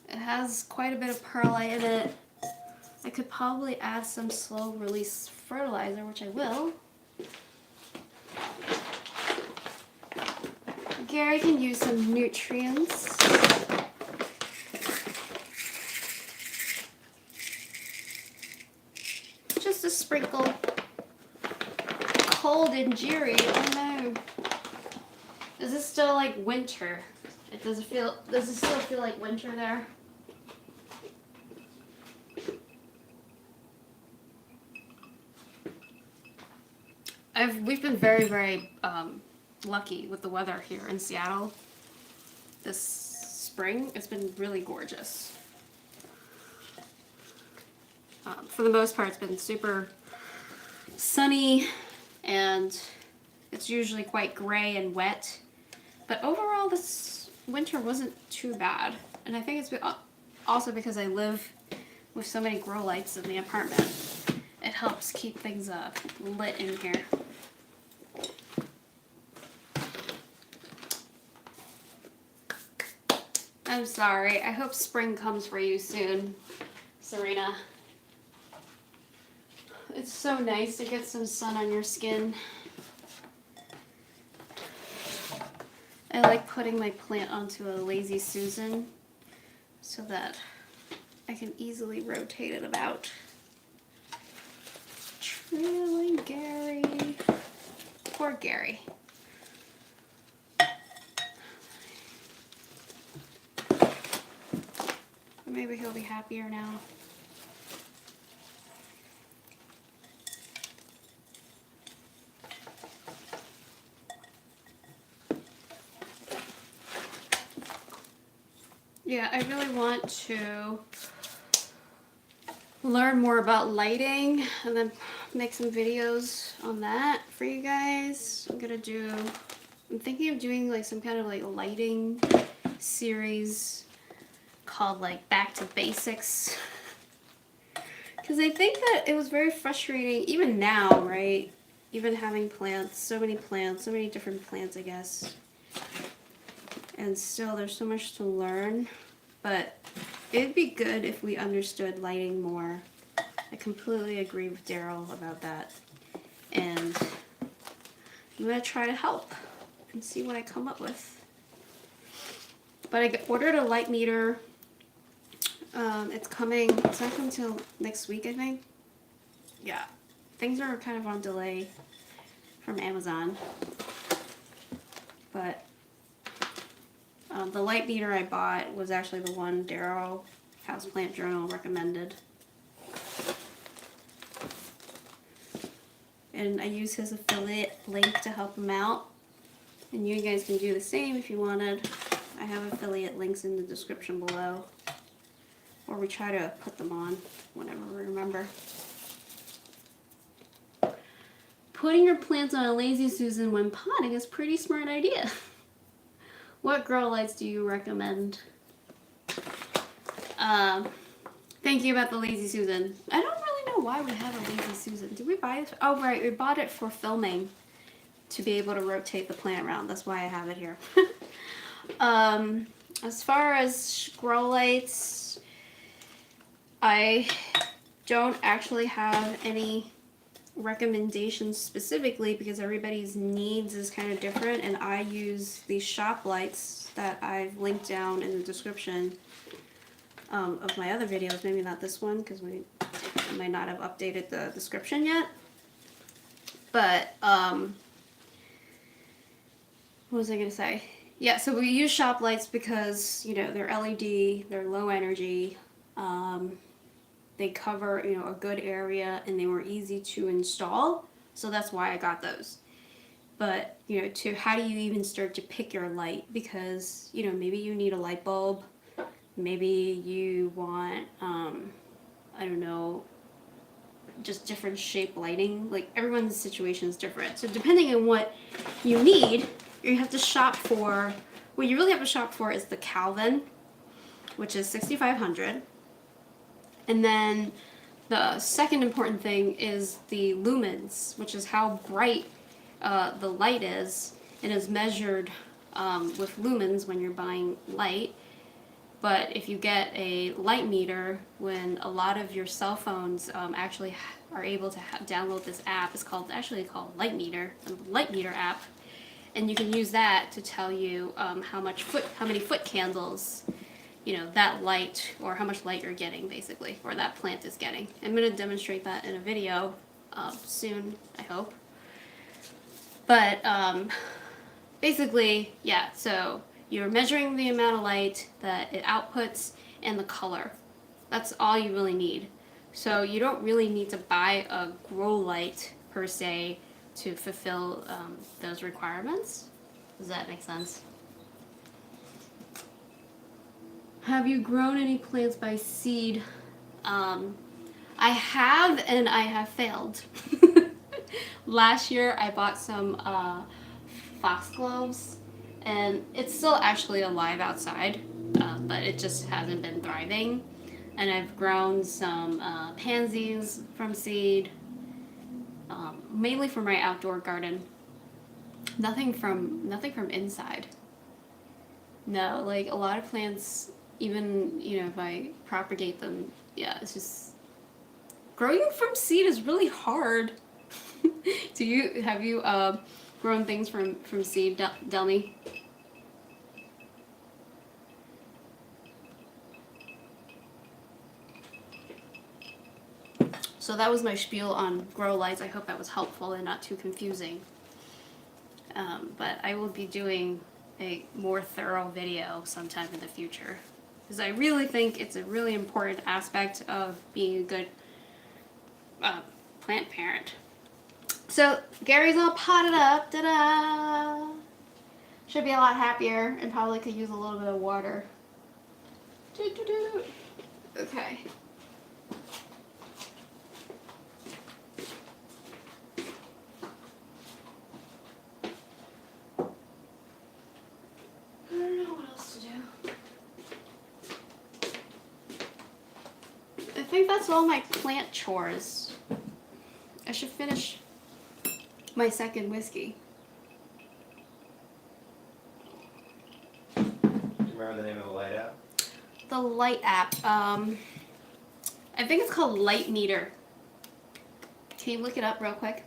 It has quite a bit of perlite in it. I could probably add some slow release fertilizer, which I will. Gary can use some nutrients. Just a sprinkle. Cold and dreary. Oh no. Is it still like winter? Does it still feel like winter there? We've been very, very lucky with the weather here in Seattle this spring. It's been really gorgeous. For the most part, it's been super sunny, and it's usually quite gray and wet. But overall, this winter wasn't too bad. And I think it's also because I live with so many grow lights in the apartment. It helps keep things lit in here. I'm sorry. I hope spring comes for you soon, Serena. It's so nice to get some sun on your skin. I like putting my plant onto a Lazy Susan so that I can easily rotate it about. Trailing Gary. Poor Gary. Maybe he'll be happier now. Yeah, I really want to learn more about lighting and then make some videos on that for you guys. I'm thinking of doing like some kind of like lighting series called like Back to Basics. Because I think that it was very frustrating, even now, right? Even having plants, so many different plants, I guess. And still, there's so much to learn. But it'd be good if we understood lighting more. I completely agree with Daryl about that. And I'm going to try to help and see what I come up with. But I ordered a light meter. It's not coming until next week, I think. Yeah, things are kind of on delay from Amazon. But the light meter I bought was actually the one Daryl Houseplant Journal recommended. And I use his affiliate link to help him out. And you guys can do the same if you wanted. I have affiliate links in the description below. Or we try to put them on whenever we remember. Putting your plants on a Lazy Susan when potting is a pretty smart idea. What grow lights do you recommend? Thinking about the Lazy Susan. I don't really know why we have a Lazy Susan. Did we buy it? Oh, right. We bought it for filming to be able to rotate the plant around. That's why I have it here. As far as grow lights, I don't actually have any recommendations specifically because everybody's needs is kind of different, and I use these shop lights that I've linked down in the description of my other videos. Maybe not this one because we might not have updated the description yet. But what was I gonna say? Yeah, so we use shop lights because, you know, they're LED, they're low energy, they cover, you know, a good area, and they were easy to install, so that's why I got those. But, you know, to how do you even start to pick your light? Because, you know, maybe you need a light bulb, maybe you want, I don't know, just different shape lighting. Like, everyone's situation is different. So depending on what you need, you have to shop for, what you really have to shop for is the Kelvin, which is 6,500. And then the second important thing is the lumens, which is how bright the light is, and is measured with lumens when you're buying light. But if you get a light meter, when a lot of your cell phones actually are able to download this app, it's called Light Meter, the Light Meter app, and you can use that to tell you how many foot candles, you know, that light, or how much light you're getting, basically, or that plant is getting. I'm going to demonstrate that in a video soon, I hope. But basically, yeah, so you're measuring the amount of light that it outputs and the color. That's all you really need. So you don't really need to buy a grow light, per se, to fulfill those requirements. Does that make sense? Have you grown any plants by seed? I have, and I have failed. Last year I bought some foxgloves, and it's still actually alive outside, but it just hasn't been thriving. And I've grown some pansies from seed, mainly from my outdoor garden. Nothing from inside. No, like a lot of plants, even, you know, if I propagate them, yeah, it's just growing from seed is really hard. Have you grown things from seed, Delmy? So that was my spiel on grow lights. I hope that was helpful and not too confusing. But I will be doing a more thorough video sometime in the future, because I really think it's a really important aspect of being a good plant parent. So Gary's all potted up. Ta-da! Should be a lot happier and probably could use a little bit of water. Okay. I don't know what else to do. I think that's all my plant chores. I should finish my second whiskey. Do you remember the name of the light app? The light app. I think it's called Light Meter. Can you look it up real quick?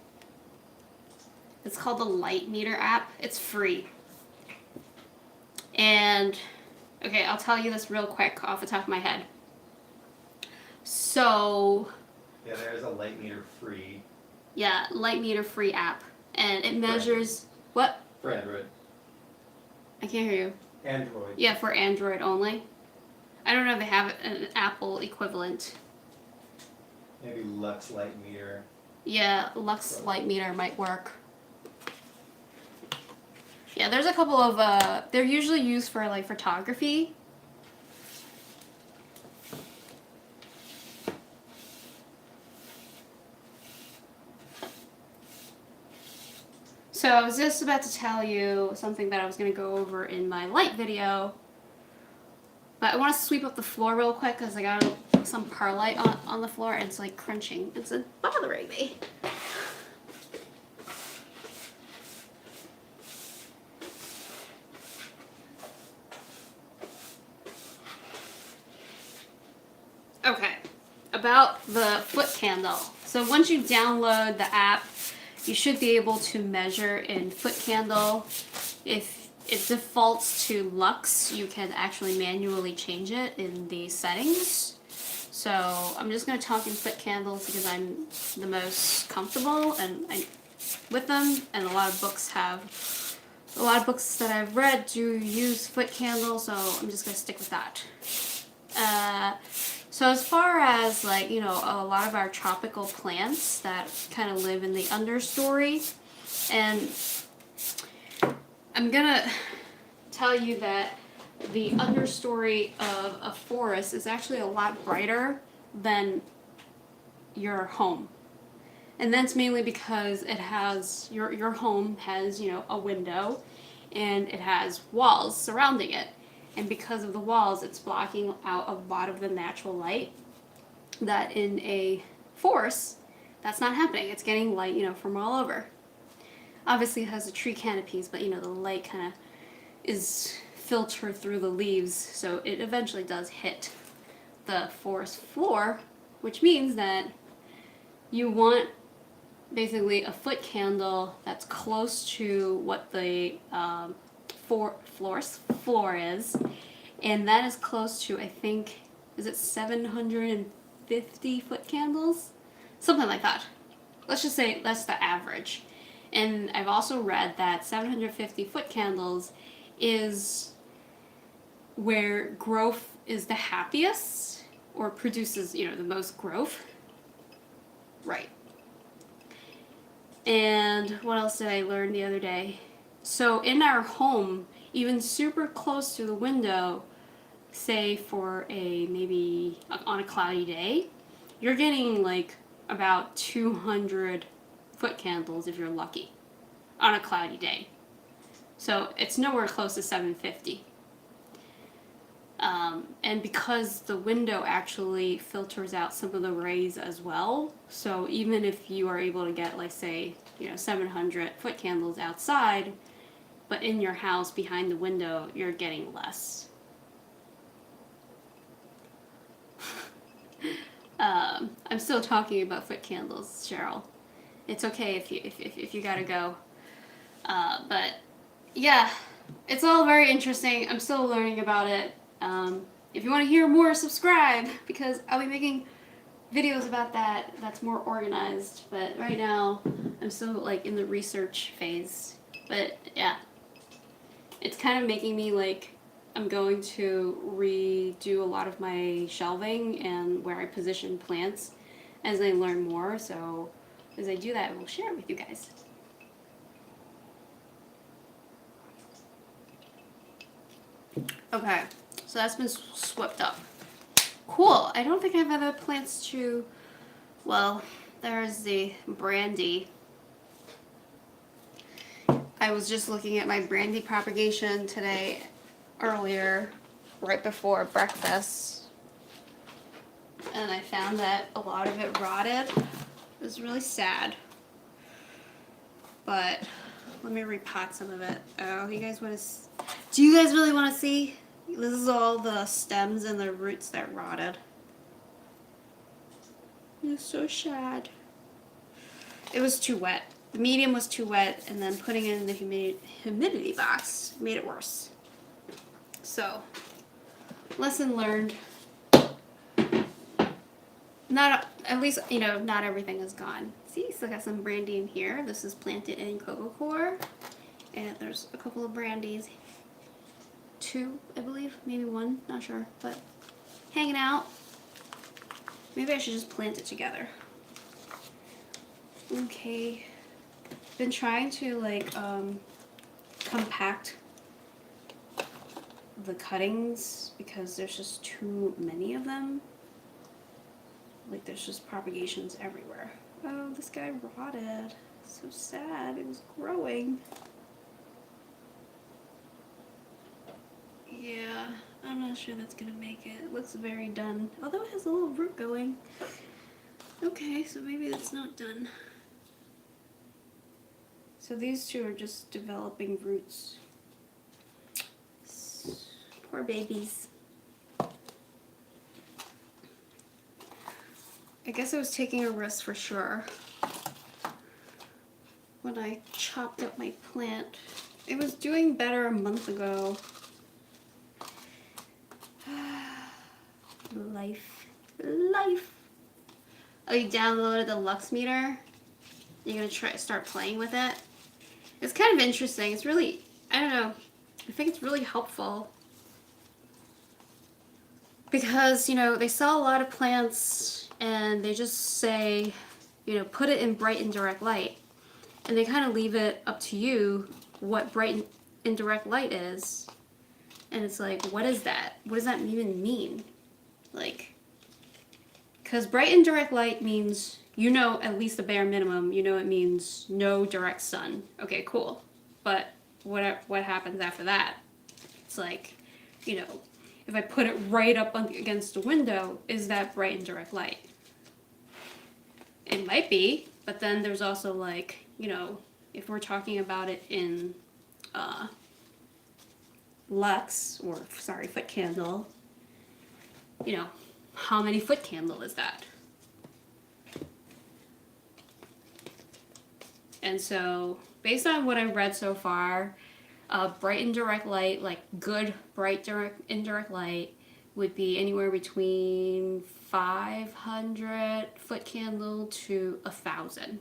It's called the Light Meter app. It's free. And, okay, I'll tell you this real quick off the top of my head. So... Yeah, there is a light meter free. Yeah, Light Meter free app. And it measures... What? For Android. I can't hear you. Android. Yeah, for Android only. I don't know if they have an Apple equivalent. Maybe Lux Light Meter. Yeah, Lux Light Meter might work. Yeah, there's a couple of, they're usually used for, like, photography. So I was just about to tell you something that I was going to go over in my light video. But I want to sweep up the floor real quick because I got some perlite on the floor and it's like crunching. It's bothering me. Okay, about the foot candle. So once you download the app, you should be able to measure in foot candle. If it defaults to lux, you can actually manually change it in the settings. So I'm just going to talk in foot candles because I'm the most comfortable with them, and a lot of books that I've read do use foot candles, so I'm just going to stick with that. So as far as like, you know, a lot of our tropical plants that kind of live in the understory, and I'm gonna tell you that the understory of a forest is actually a lot brighter than your home. And that's mainly because it has, your home has, you know, a window and it has walls surrounding it. And because of the walls, it's blocking out a lot of the natural light that in a forest, that's not happening. It's getting light, you know, from all over. Obviously it has the tree canopies, but you know, the light kind of is filtered through the leaves, so it eventually does hit the forest floor, which means that you want basically a foot candle that's close to what the floor is, and that is close to, I think, is it 750 foot candles? Something like that. Let's just say that's the average. And I've also read that 750 foot candles is where growth is the happiest, or produces, you know, the most growth. Right. And what else did I learn the other day? So in our home, even super close to the window, say for maybe on a cloudy day, you're getting like about 200 foot candles if you're lucky on a cloudy day. So it's nowhere close to 750. And because the window actually filters out some of the rays as well, so even if you are able to get, like, say, you know, 700 foot candles outside, but in your house behind the window, you're getting less. I'm still talking about foot candles, Cheryl. It's okay if you gotta go. But yeah, it's all very interesting. I'm still learning about it. If you want to hear more, subscribe, because I'll be making videos about that that's more organized. But right now, I'm still like in the research phase. But yeah, it's kind of making me like, I'm going to redo a lot of my shelving and where I position plants as I learn more. So as I do that, I will share it with you guys. Okay, so that's been swept up. Cool. I don't think I have other plants to, well, there's the brandy. I was just looking at my brandy propagation today, earlier, right before breakfast, and I found that a lot of it rotted. It was really sad. But let me repot some of it. Oh, you guys want to? Do you guys really want to see? This is all the stems and the roots that rotted. It's so sad. It was too wet. The medium was too wet, and then putting it in the humidity box made it worse. So, lesson learned. Not, at least, you know, not everything is gone. See, still got some brandy in here. This is planted in coco coir, and there's a couple of brandies. 2, I believe, maybe 1, not sure, but hanging out. Maybe I should just plant it together. Okay, been trying to like compact the cuttings because there's just too many of them. Like, there's just propagations everywhere. Oh, this guy rotted. So sad. It was growing. Yeah, I don't not sure that's gonna make it. It looks very done. Although it has a little root going. Okay, so maybe that's not done. So these two are just developing roots. Poor babies. I guess I was taking a risk for sure when I chopped up my plant. It was doing better a month ago. Life. Life. Oh, you downloaded the Lux meter? You're gonna start playing with it? It's kind of interesting. It's really, I don't know, I think it's really helpful. Because, you know, they sell a lot of plants and they just say, you know, put it in bright and direct light. And they kind of leave it up to you what bright and direct light is. And it's like, what is that? What does that even mean? Like, because bright and direct light means, you know, at least the bare minimum, you know, it means no direct sun. Okay, cool. But what happens after that? It's like, you know, if I put it right up against a window, is that bright and direct light? It might be, but then there's also like, you know, if we're talking about it in lux, or sorry, foot candle, you know, how many foot candle is that? And so, based on what I've read so far, bright and direct light, like good bright direct indirect light, would be anywhere between 500 foot candle to 1,000.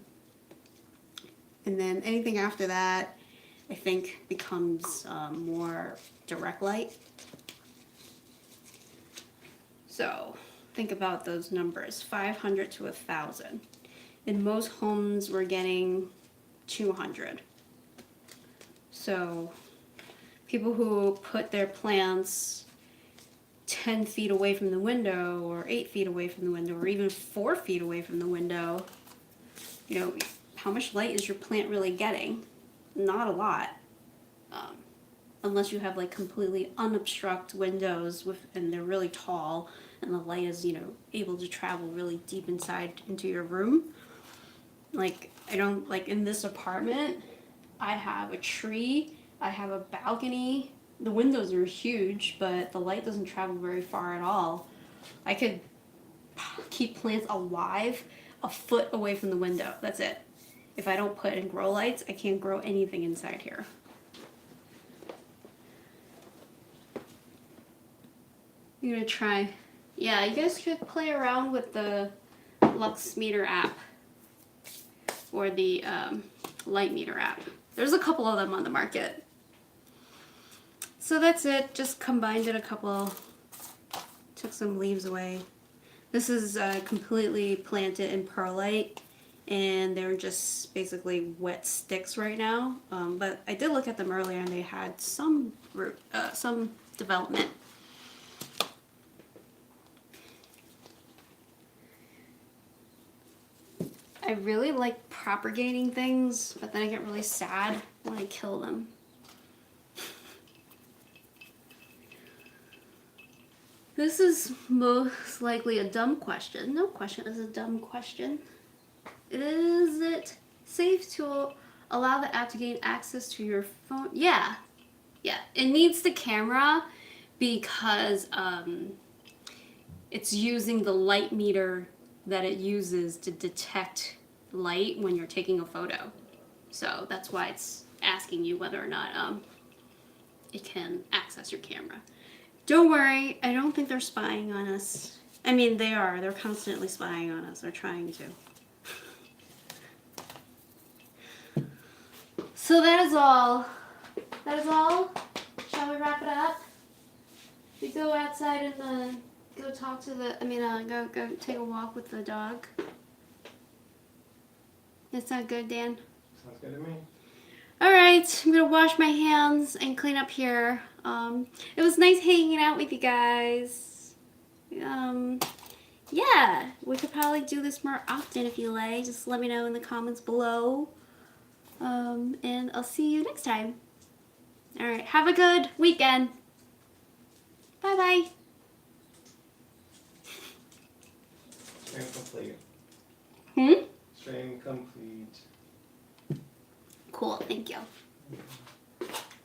And then anything after that, I think becomes more direct light. So think about those numbers, 500 to 1,000. In most homes, we're getting 200. So people who put their plants 10 feet away from the window, or 8 feet away from the window, or even 4 feet away from the window, you know, how much light is your plant really getting? Not a lot. Unless you have like completely unobstructed windows and they're really tall and the light is, you know, able to travel really deep inside into your room. Like, I don't, like in this apartment, I have a tree, I have a balcony. The windows are huge, but the light doesn't travel very far at all. I could keep plants alive a foot away from the window. That's it. If I don't put in grow lights, I can't grow anything inside here. I'm gonna try. Yeah, you guys should play around with the Lux meter app or the light meter app. There's a couple of them on the market. So that's it. Just combined it a couple. Took some leaves away. This is completely planted in perlite, and they're just basically wet sticks right now. But I did look at them earlier, and they had some root, some development. I really like propagating things, but then I get really sad when I kill them. This is most likely a dumb question. No question is a dumb question. Is it safe to allow the app to gain access to your phone? Yeah. Yeah. It needs the camera because it's using the light meter that it uses to detect light when you're taking a photo. So that's why it's asking you whether or not it can access your camera. Don't worry, I don't think they're spying on us. I mean, they are. They're constantly spying on us. They're trying to. So that is all. That is all. Shall we wrap it up? We go outside and go talk to the, go take a walk with the dog. That sound good, Dan? Sounds good to me. Alright, I'm gonna wash my hands and clean up here. It was nice hanging out with you guys. Yeah, we could probably do this more often if you like. Just let me know in the comments below. And I'll see you next time. Alright, have a good weekend. Bye. Bye-bye. Stream complete. Hmm? Stream complete. Cool, thank you.